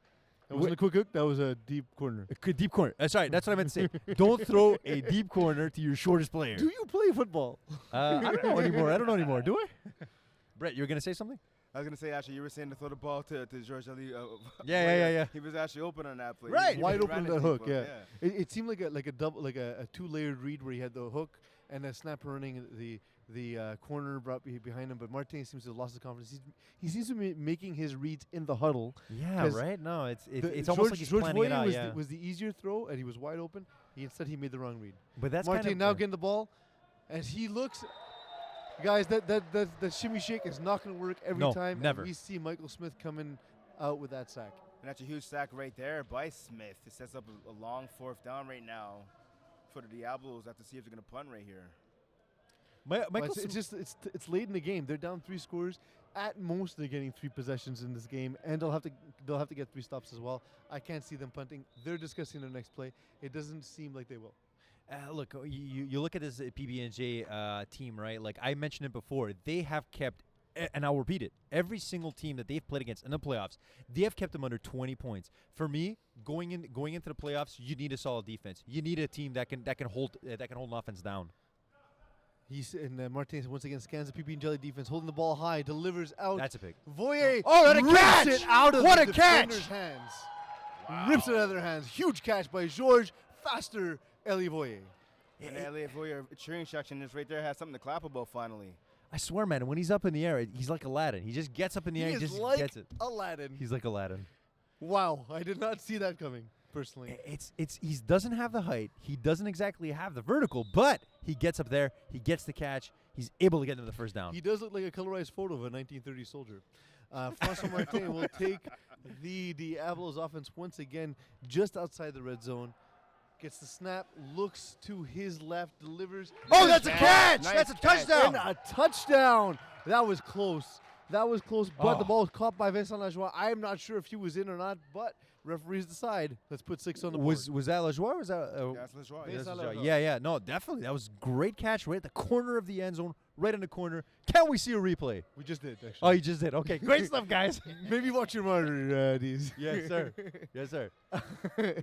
That wasn't a quick hook. That was a deep corner. A deep corner. That's right. That's what I meant to say. Don't throw a deep corner to your shortest player. Do you play football? I don't know anymore. Do I? Brett, you were gonna say something? I was gonna say, actually, you were saying to throw the ball to George Ellie. Yeah. He was actually open on that play. Right. He Wide ran open into that hook. people, Yeah. It seemed like a double, like a two-layered read where he had the hook and a snapper running the corner brought behind him. But Martin seems to have lost his confidence. He seems to be making his reads in the huddle. Yeah, 'Cause right. No, it's George, almost like he's George planning it Voyer out. was, Yeah. was the easier throw, and he was wide open. Instead, he made the wrong read. But that's Martin kind of now getting the ball, as he looks. Guys, that shimmy shake is not going to work every No, time. and never. we see Michael Smith coming out with that sack. And that's a huge sack right there by Smith. It sets up a long fourth down right now for the Diablos. Have to see if they're gonna punt right here. But Michael. it's late in the game. They're down 3 scores. At most, they're getting 3 possessions in this game, and they'll have to get 3 stops as well. I can't see them punting. They're discussing their next play. It doesn't seem like they will. Look, you look at this PB&J team, right? Like I mentioned it before, they have kept, and I'll repeat it, every single team that they've played against in the playoffs, they have kept them under 20 points. For me, going into the playoffs, you need a solid defense. You need a team that can hold an offense down. Martinez once again scans the PB and Jelly defense, holding the ball high, delivers out. That's a pick. Voyer Oh, what a rips catch! it out of What the a catch! defender's hands. Rips it out of their hands. Huge catch by George. Faster, Elie Voyer. And Elliot Voyer cheering section is right there. Has something to clap about finally. I swear, man, when he's up in the air, he's like Aladdin. He just gets up in the air He and is just like gets it. Aladdin. He's like Aladdin. Wow, I did not see that coming, personally. He doesn't have the height. He doesn't exactly have the vertical, but he gets up there. He gets the catch. He's able to get into the first down. He does look like a colorized photo of a 1930 soldier. Francois Martin will take the Diablos offense once again just outside the red zone. Gets the snap, looks to his left, delivers. Oh, that's a catch! Nice That's a catch. touchdown! And a touchdown! That was close. But Oh. the ball was caught by Vincent Lajoie. I am not sure if he was in or not, but referees decide. Let's put 6 on the board. Was that Lajoie or was that? That's Lajoie. Yes, That's Lajoie. Lajoie. Yeah. No, definitely. That was great catch right at the corner of the end zone, right in the corner. Can we see a replay? We just did, actually. Oh, you just did. Okay, great stuff, guys. Maybe watch your monitor, Deez. Yes, sir. Yes, sir.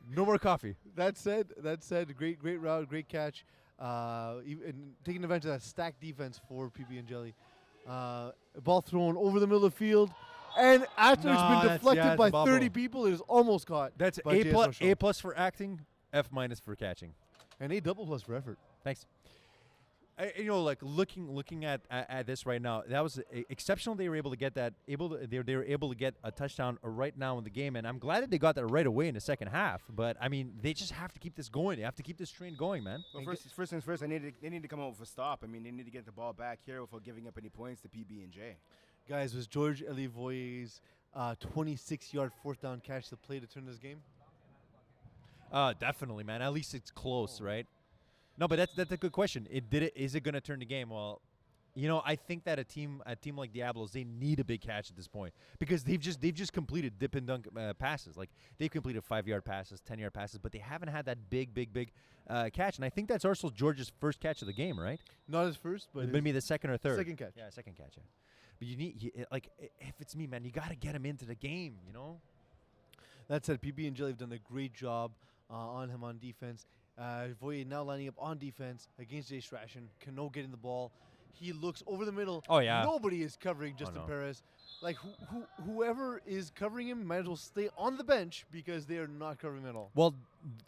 No more coffee. That said, great route, great catch. And taking advantage of that stacked defense for PB and Jelly. Ball thrown over the middle of the field, and after it's been deflected it's by a bubble. 30 people, it is almost caught. That's by A JS plus, Rochelle. A plus for acting, F minus for catching. And A double plus for effort. Thanks. Like looking at this right now, that was exceptional. They were able to get that. They were able to get a touchdown right now in the game, and I'm glad that they got that right away in the second half. But I mean, they just have to keep this going. They have to keep this train going, man. Well, first things first, they need to come out with a stop. I mean, they need to get the ball back here without giving up any points to PB and J. Guys, was George Elie Voyer's 26-yard fourth down catch the play to turn this game? Definitely, man. At least it's close, right? No, but that's a good question. Is it going to turn the game? Well, You know, I think that a team like Diablos, they need a big catch at this point because they've just completed dip and dunk passes. Like they've completed 5-yard passes, 10-yard passes, but they haven't had that big catch. And I think that's Arsenal George's first catch of the game, right? Not his first, but Maybe the second or third. second catch. Yeah, second catch. Yeah. But you need if it's me, man, you got to get him into the game. You know. That said, PB and Jelly have done a great job on him on defense. Voye now lining up on defense against Jay Strachan. Cano getting the ball. He looks over the middle. Oh, yeah. Nobody is covering Justin no. Perez. Like whoever is covering him might as well stay on the bench because they are not covering him at all. Well,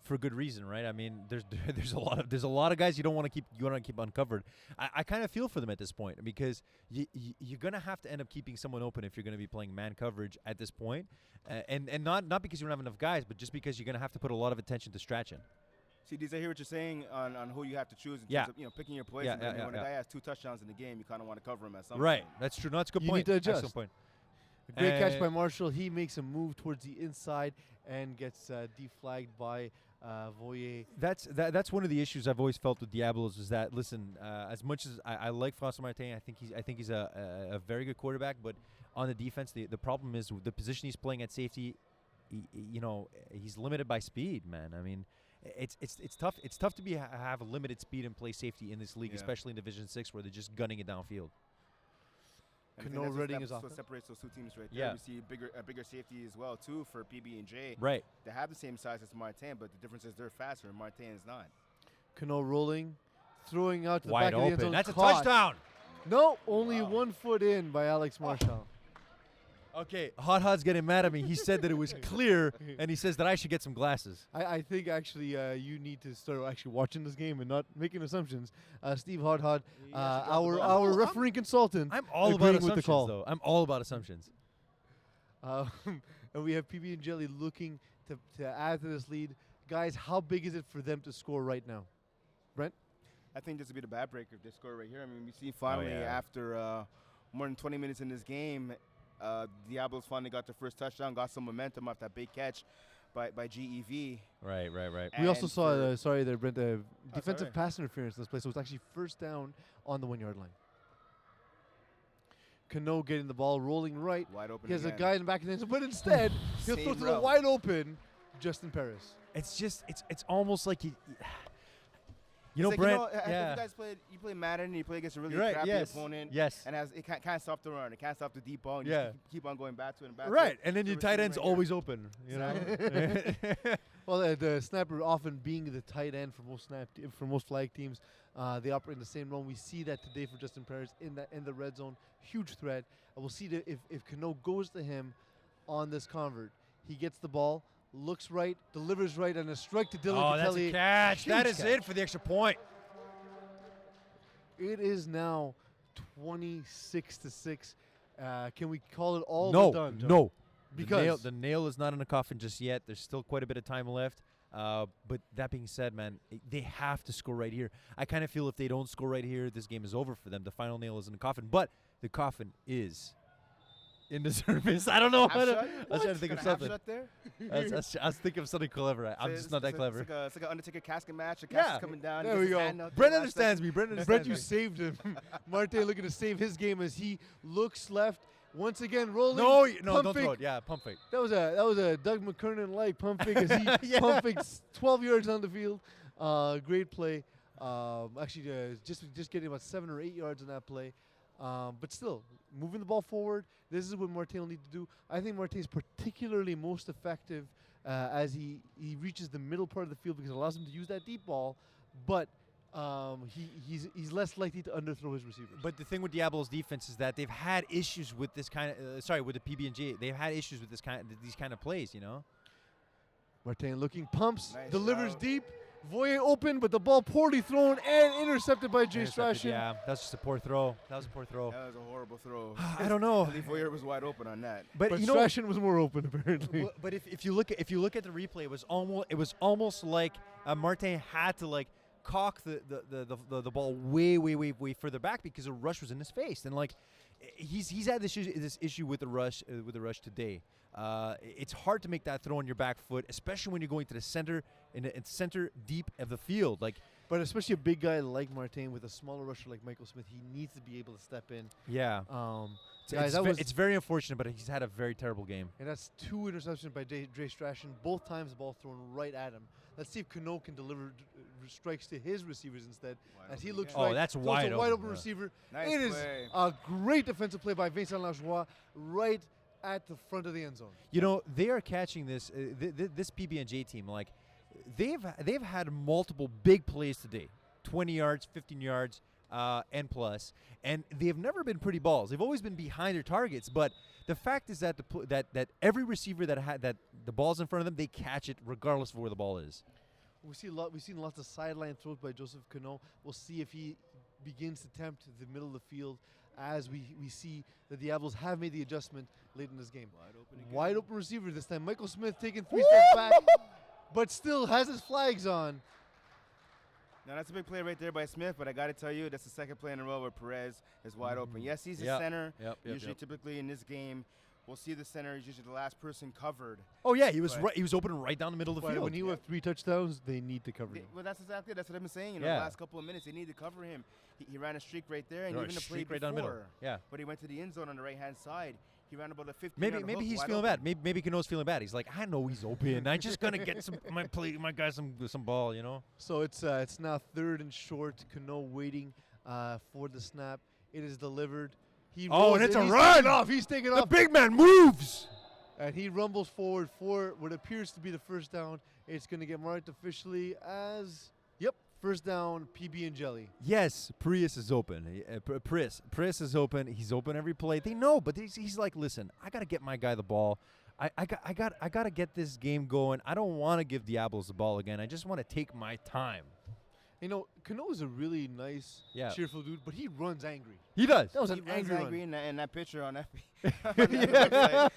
for good reason, right? I mean, there's a lot of guys you want to keep uncovered. I kind of feel for them at this point because you're gonna have to end up keeping someone open if you're gonna be playing man coverage at this point, and not because you don't have enough guys, but just because you're gonna have to put a lot of attention to Strachan. See, Deez, I hear what you're saying on who you have to choose in Yeah. terms of picking your poison. Yeah, But yeah, when yeah. a guy has 2 touchdowns in the game, you kind of want to cover him at some Right, point. that's true. No, that's a good You point. need to adjust. Excellent point. A great catch by Marshall. He makes a move towards the inside and gets deflagged by Voye. That's one of the issues I've always felt with Diablos is that listen, as much as I like François Martin, I think he's a very good quarterback, but on the defense, the problem is with the position he's playing at safety. He's limited by speed, man. I mean, it's tough. It's tough to have a limited speed and play safety in this league, Yeah. especially in Division 6 where they're just gunning it downfield. And I think Cano that's Redding what is off. separates those 2 teams right there. Yeah. We see a bigger safety as well too for PB and J. Right. They have the same size as Martin, but the difference is they're faster and Martin is not. Cano rolling, throwing out to the Wide back of the end open. zone. That's a Caught. touchdown. No, only 1 foot in by Alex Marshall. Okay, Hot's getting mad at me. He said that it was clear, and he says that I should get some glasses. I think actually you need to start actually watching this game and not making assumptions. Steve Hot, our refereeing consultant, I'm all about agreeing with the assumptions, call. though. I'm all about assumptions. And we have PB and Jelly looking to add to this lead. Guys, how big is it for them to score right now? Brent? I think this would be the bad breaker if they score right here. I mean, we see finally yeah. after more than 20 minutes in this game, Diablos finally got their first touchdown, got some momentum off that big catch by GEV. Right. We also And saw, for- sorry there, Brent, defensive sorry. pass interference in this play, so it's actually first down on the 1-yard line. Cano getting the ball, rolling right. Wide open He has a again. guy in the back of the end zone, but instead, he'll Same throw to the route. wide open Justin Paris. It's just it's almost like you know, It's like, Brent. if yeah. you guys play Madden and you play against a really You're right. crappy Yes. opponent, Yes. and it can't stop the run, it can't stop the deep ball, and you Yeah. just keep on going back to it and back to Right, it. and then The your tight receiver end's right here. always open. You know. Well, the snapper often being the tight end for most flag teams, they operate in the same role. We see that today for Justin Paris in the red zone, huge threat. And we'll see if Cano goes to him on this convert, he gets the ball, looks right, delivers right, and a strike to Dylan Oh, that's Catelli. a catch. That Huge is catch. it for the extra point. It is now 26-6. Can we call it all No, done? John? no. Because the nail is not in the coffin just yet. There's still quite a bit of time left. But that being said, man, they have to score right here. I kind of feel if they don't score right here, this game is over for them. The final nail is in the coffin. But the coffin is in the service. I don't know. Half shot? I was trying to think of Kinda half something. shot there? I was thinking of something clever. I'm just not that clever. It's like an Undertaker casket match. The Yeah. casket's coming down. There he we gets his go. hand out Brent there, understands me. Brent understands Brent, me. you saved him. Marte looking to save his game as he looks left. Once again, rolling. No, don't pump throw fake. it. Yeah, pump fake. That was a Doug McKernan-like pump fake as he Yeah. pump fakes 12 yards on the field. Great play. Actually, just getting about 7 or 8 yards on that play. But still, moving the ball forward. This is what Marte will need to do. I think Marte is particularly most effective as he reaches the middle part of the field because it allows him to use that deep ball. But he's less likely to underthrow his receivers. But the thing with Diablo's defense is that they've had issues with this kind of with the PB&J. They've had issues with these kind of plays, you know. Martin looking, pumps, Nice delivers route. deep. Voye open, but the ball poorly thrown and intercepted by Jay Intercepted, Strachan. Yeah, that's just a poor throw. That was a poor throw. That was a horrible throw. I don't know. I believe Voyer was wide open on that. But you know, Strachan was more open apparently. but if you look at the replay, it was almost like Martin had to like cock the ball way further back because a rush was in his face, and like he's had this issue with the rush today. It's hard to make that throw on your back foot, especially when you're going to the center center deep of the field. Like But especially a big guy like Martin with a smaller rusher like Michael Smith, he needs to be able to step in. Yeah. Guys, that was It's very unfortunate, but he's had a very terrible game. and that's 2 interceptions by Dre Strachan. Both times the ball thrown right at him. Let's see if Cano can deliver strikes to his receivers instead. Wide As he open looks again. right. Oh, that's So it's wide a wide open, open yeah. receiver. Nice It is play. a great defensive play by Vincent Lajoie right at the front of the end zone. You know, they are catching this this PB&J team. Like, they've had multiple big plays today, 20 yards, 15 yards, and plus, and they've never been pretty balls. They've always been behind their targets. But the fact is that that every receiver that the ball's in front of them, they catch it regardless of where the ball is. We've seen lots of sideline throws by Joseph Cano. We'll see if he begins to tempt the middle of the field as we see the Diablos have made the adjustment late in this game. Wide open again. Wide open receiver this time. Michael Smith taking 3 steps back, but still has his flags on. Now that's a big play right there by Smith, but I got to tell you, that's the second play in a row where Perez is wide open. Yes, he's Yep. a center. Yep, yep, Usually, yep. typically in this game, we'll see the center is usually the last person covered. Oh yeah, he was But- right. He was open right down the middle of the But field. when you have 3 touchdowns, they need to cover him. Well, that's exactly that's what I've been saying. In Yeah. the last couple of minutes, they need to cover him. He ran a streak right there, and Right, even the play streak before. right down the middle. Yeah. But he went to the end zone on the right-hand side. He ran about a 15. Maybe he's feeling bad. Maybe Cano's feeling bad. He's like, I know he's open. I just gonna get my guy some ball, you know. So it's now 3rd and short. Cano waiting for the snap. It is delivered. He Oh, rolls and it's in. a He's run! taking off. He's taking The off. big man moves. And he rumbles forward for what appears to be the first down. It's going to get marked officially as, first down, PB and Jelly. Yes, Prius is open. Prius is open. He's open every play. They know, but he's like, listen, I gotta get my guy the ball. I gotta get this game going. I don't want to give Diablos the ball again. I just want to take my time. You know, Cano is a really nice, Yeah. cheerful dude, but he runs angry. He does. That was He an runs angry angry run. in that picture on FB.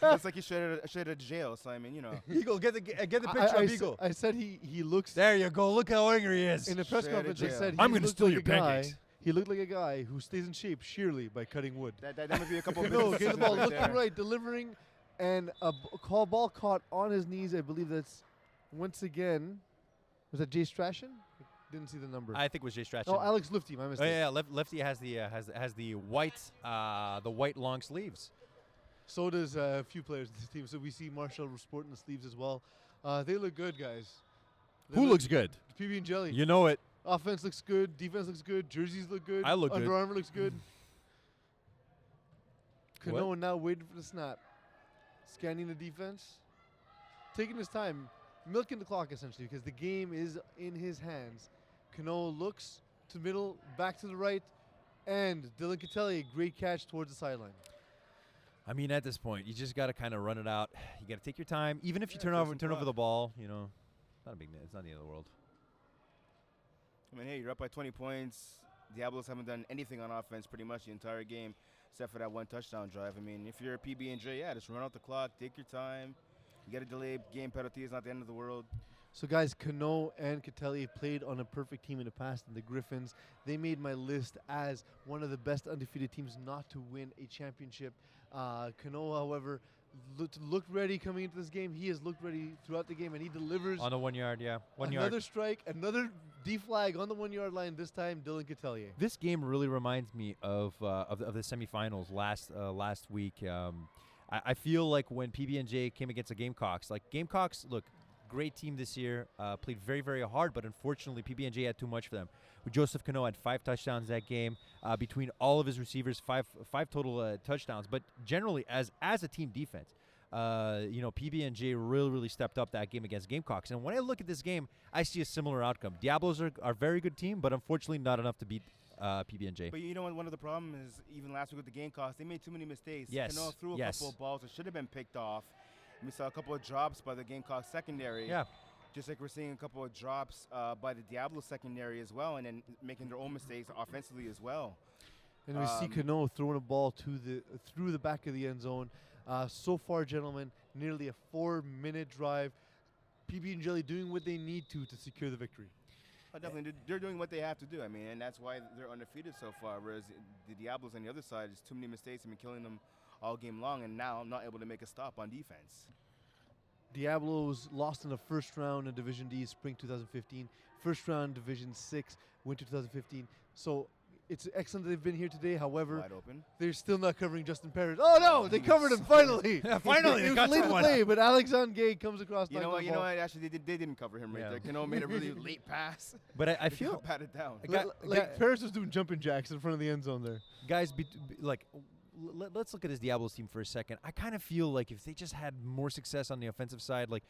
Looks like he straight out of jail. So I mean, you know. Eagle, get the picture I of s- Eagle. I said he looks There you go. Look how angry he is. in the press Straight outta conference. I jail. said I'm he gonna looked steal like your a guy- pancakes. He looked like a guy who stays in shape sheerly by cutting wood. That might be a couple. No, business get the decisions ball, right looking there. right, delivering, and a ball caught on his knees. I believe that's once again. Was that Jay Strachan? I didn't see the number. I think it was Jay Strachan. No, Alex Lifty. My Oh mistake. yeah, Lefty has the white long sleeves. So does a few players in this team. So we see Marshall sporting the sleeves as well. They look good, guys. They Who look- looks good? PB and Jelly. You know it. Offense looks good. Defense looks good. Jerseys look good. I look good. Under Armour looks good. What? Cano now waiting for the snap. Scanning the defense. Taking his time. Milking the clock, essentially, because the game is in his hands. Cano looks to middle, back to the right, and Dylan Catelli, great catch towards the sideline. I mean, at this point, you just got to kind of run it out. You got to take your time. Even if you Yeah, turn take over some clock. the ball, you know, not a big. It's not the end of the world. I mean, hey, you're up by 20 points. Diablos haven't done anything on offense pretty much the entire game, except for that one touchdown drive. I mean, if you're a PB and J, just run out the clock, take your time. You get a delayed game penalty. It's not the end of the world. So, guys, Cano and Catelli played on a perfect team in the past, and the Griffins, they made my list as one of the best undefeated teams not to win a championship. Cano, however, looked ready coming into this game. He has looked ready throughout the game, and he delivers On the 1 yard, yeah, 1 another yard. strike, another D-flag on the 1 yard line, this time Dylan Catelli. This game really reminds me of the semifinals last week. I feel like when PB&J came against the Gamecocks, like Gamecocks, look, great team this year, played very, very hard, but unfortunately PB&J had too much for them. Joseph Cano had 5 touchdowns that game between all of his receivers, five total touchdowns. But generally, as a team defense, PB&J really stepped up that game against Gamecocks. And when I look at this game, I see a similar outcome. Diablos are a very good team, but unfortunately not enough to beat PB&J. But you know what? One of the problems is even last week with the Gamecocks, they made too many mistakes. Yes, Cano threw a yes. couple of balls that should have been picked off. We saw a couple of drops by the Gamecocks secondary. Yeah. Just like we're seeing a couple of drops by the Diablo secondary as well, and then making their own mistakes offensively as well. And we see Cano throwing a ball through the back of the end zone. So far, gentlemen, nearly a 4-minute drive. PB and Jelly doing what they need to secure the victory. Definitely, they're doing what they have to do. I mean, and that's why they're undefeated so far. Whereas the Diablos on the other side, is too many mistakes. I mean, killing them all game long, and now not able to make a stop on defense. Diablos lost in the first round in Division D, spring 2015. First round, Division 6, winter 2015. So it's excellent that they've been here today. However, Wide open. they're still not covering Justin Paris. Oh no, they covered him finally. Yeah, finally, It they was got late to someone. play, but Alexandre Gay comes across. You know knocking what? the You know ball. what? Actually, they didn't cover him right Yeah. there. Cano made a really late pass. But I They feel got batted down. Like Paris was doing jumping jacks in front of the end zone there. guys, let's look at this Diablos team for a second. I kind of feel like if they just had more success on the offensive side, like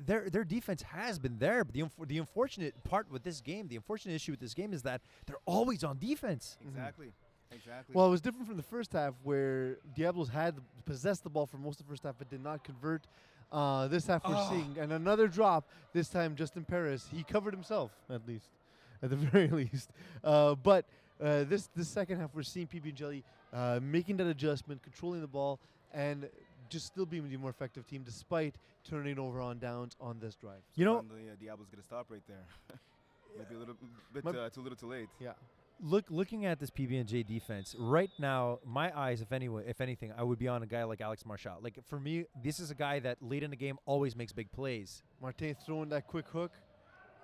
their defense has been there. But the unfortunate part with this game, the unfortunate issue with this game is that they're always on defense. Exactly. Exactly. Well, it was different from the first half where Diablos had possessed the ball for most of the first half but did not convert. This half we're seeing and another drop. This time Justin Paris, he covered himself at the very least. But this second half we're seeing PB and Jelly making that adjustment, controlling the ball, and just still being the more effective team despite turning over on downs on this drive. You know, Finally, Diablo's gonna stop right there. Maybe a little bit My- too little, too late. Yeah. looking at this PB&J defense right now, my eyes, if anything, I would be on a guy like Alex Marchal. Like for me, this is a guy that late in the game always makes big plays. Martin throwing that quick hook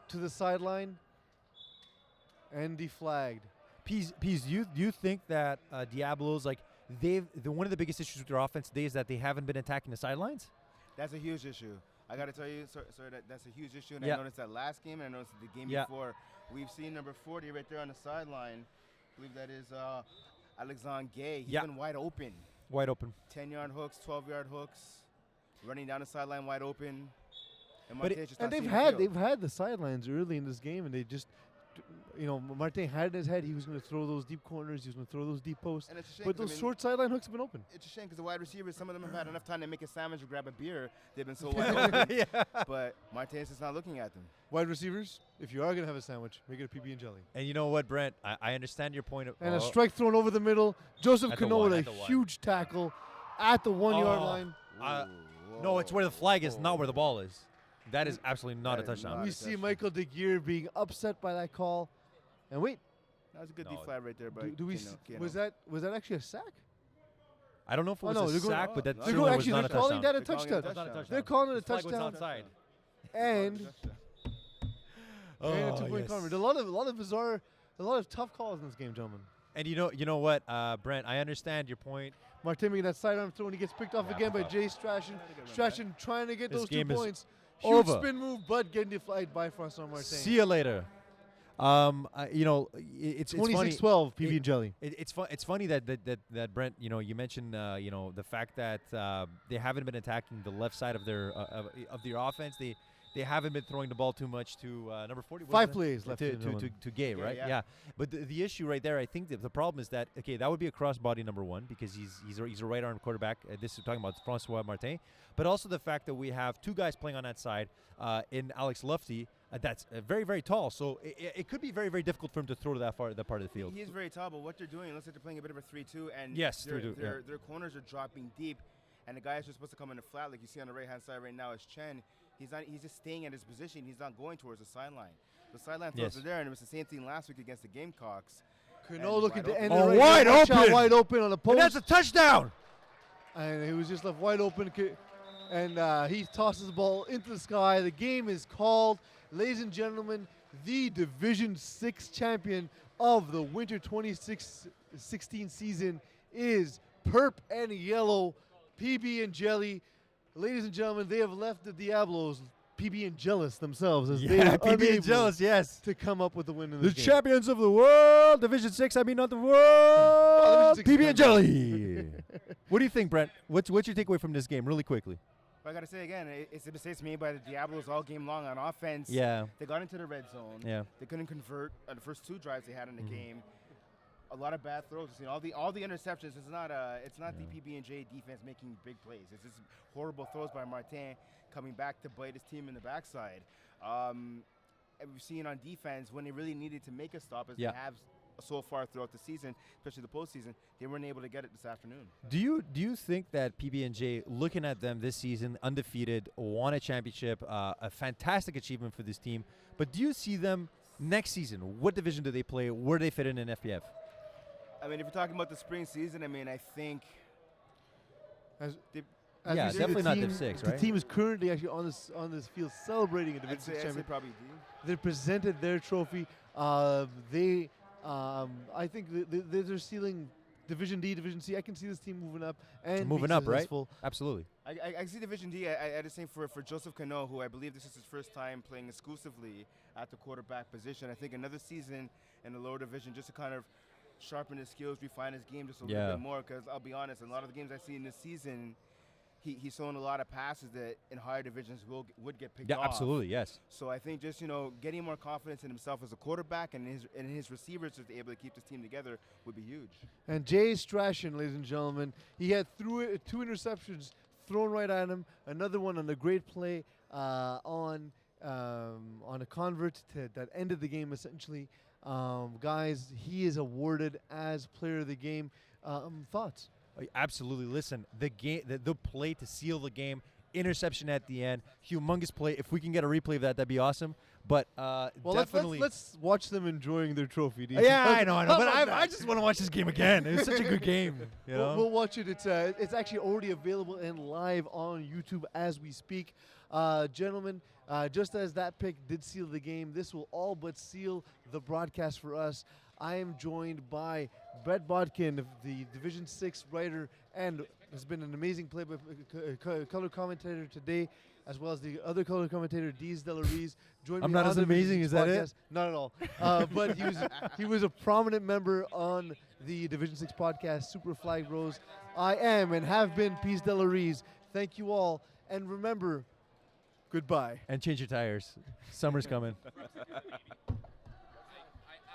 to the sideline and deflagged. Pease, do you think that Diablos, like one of the biggest issues with their offense today is that they haven't been attacking the sidelines? That's a huge issue. I got to tell you, sir, that's a huge issue. And Yeah. I noticed that last game, and I noticed the game Yeah. before. We've seen number 40 right there on the sideline. I believe that is Alexandre Gay. He's Yeah. been wide open. Wide open. 10-yard hooks, 12-yard hooks, running down the sideline wide open. And But it- Martin's just And not seeing the they've field. had the sidelines early in this game, and they just, Martin had in his head he was going to throw those deep corners, he was going to throw those deep posts, And it's a shame but 'cause, I those mean, short sideline hooks have been open. It's a shame because the wide receivers, some of them have had enough time to make a sandwich or grab a beer. They've been so wide open. Yeah. But Martinez is not looking at them. Wide receivers, if you are going to have a sandwich, make it a PB and jelly. And you know what, Brent? I understand your point. And a strike thrown over the middle. Joseph At the Cano one, with at a the one. huge tackle at the 1 yard Oh. line. No, it's where the flag is, not where the ball is. That is absolutely not a That is touchdown. not We a see touchdown. Michael DeGear being upset by that call. And wait, That was a good No, deep flag right there by do we Kano. Kano. was that actually a sack? I don't know if it Oh, was no, a they're going- sack, but that They're certainly going- was actually, not a they're calling touchdown. that a They're calling it a touchdown. touchdown. They're calling it a The flag was touchdown. outside. And Oh, and a 2-point yes. convert. A lot of bizarre, a lot of tough calls in this game, gentlemen. And you know what, Brent? I understand your point. Martin making that sidearm throw and he gets picked off Yeah, again by picked Jay Strachan. Strachan trying to get This those 2 game is points. Huge over. spin move, but getting deflated by Francois Martin. See you later. It's funny. 26-12, PB and Jelly. It's funny that Brent, you mentioned the fact that they haven't been attacking the left side of their offense. They haven't been throwing the ball too much to number 40. what 5 is it? plays left. to Gay, Gay, right? yeah. But the issue right there, I think that the problem is that that would be a crossbody number 1 because he's a right arm quarterback. This is talking about Francois Martin, but also the fact that we have 2 guys playing on that side in Alex Lufty. That's very, very tall. So it could be very, very difficult for him to throw to that part of the field. He's very tall, but what they're doing, it looks like they're playing a bit of a 3-2, and Yes, their, 3-2, their, their corners are dropping deep, and the guys are supposed to come in the flat, like you see on the right-hand side right now is Chen. He's just staying at his position. He's not going towards the sideline. The sideline throws Yes. are there, and it was the same thing last week against the Gamecocks. Cano And looking wide to open. end Oh, it right wide there. Watch out, open. wide open on the And post. that's a touchdown. And he was just left wide open. And he tosses the ball into the sky. The game is called. Ladies and gentlemen, the Division 6 champion of the winter 2016 season is Perp and Yellow, PB and Jelly. Ladies and gentlemen, they have left the Diablos PB and jealous themselves as they Yeah, are PB unable and jealous, yes. to come up with the win in The this game. champions of the world, Division 6, I mean not the world, Division 6 PB and Jelly. What do you think, Brent? What's your takeaway from this game, really quickly? But I got to say again, it's the mistakes made by the Diablos all game long on offense. Yeah, They got into the red zone. yeah. They couldn't convert on the first 2 drives they had in the game. A lot of bad throws. You know, all the interceptions. It's not the PB&J defense making big plays. It's just horrible throws by Martin coming back to bite his team in the backside. And we've seen on defense when they really needed to make a stop, as Yeah. they have so far throughout the season, especially the postseason, they weren't able to get it this afternoon. Do you think that PB&J, looking at them this season, undefeated, won a championship, a fantastic achievement for this team, but do you see them next season? What division do they play? Where do they fit in FPF? I mean, if you're talking about the spring season, I mean, I think As- As Yeah, we see definitely the not team, Div 6, The right? team is currently actually on this field celebrating a Division I'd 6 say champion. probably D. They presented their trophy. I think they're stealing Division D, Division C. I can see this team moving up and Moving being up, right? successful. Absolutely. I see Division D. I just think for Joseph Cano, who I believe this is his first time playing exclusively at the quarterback position. I think another season in the lower division just to kind of sharpen his skills, refine his game just a little Yeah. bit more. Because I'll be honest, in a lot of the games I've seen this season, he's thrown a lot of passes that in higher divisions would get picked Yeah, off. absolutely. Yes. So I think just getting more confidence in himself as a quarterback and his receivers to be able to keep this team together would be huge. And Jay Strachan, ladies and gentlemen, he had two interceptions thrown right at him. Another one on a great play on a convert that ended the game essentially. Guys, he is awarded as player of the game. Thoughts? Absolutely. Listen, the play to seal the game, interception at the end, humongous play. If we can get a replay of that, that'd be awesome. But Well, definitely. let's watch them enjoying their trophy. D. Yeah, I know. How But about I that? just want to watch this game again. It was such a good game. You know? We'll watch it. It's actually already available and live on YouTube as we speak. Gentlemen, just as that pick did seal the game, this will all but seal the broadcast for us. I am joined by Brett Bodkin, the Division 6 writer, and has been an amazing color commentator today, as well as the other color commentator, Deez Delariz. Joined I'm me not on as the Division amazing, 6 is that it? podcast. Not at all. But he was a prominent member on the Division 6 podcast, Super Flag Bros. I am and have been Peace Delariz. Thank you all. And remember, goodbye. And change your tires. Summer's coming.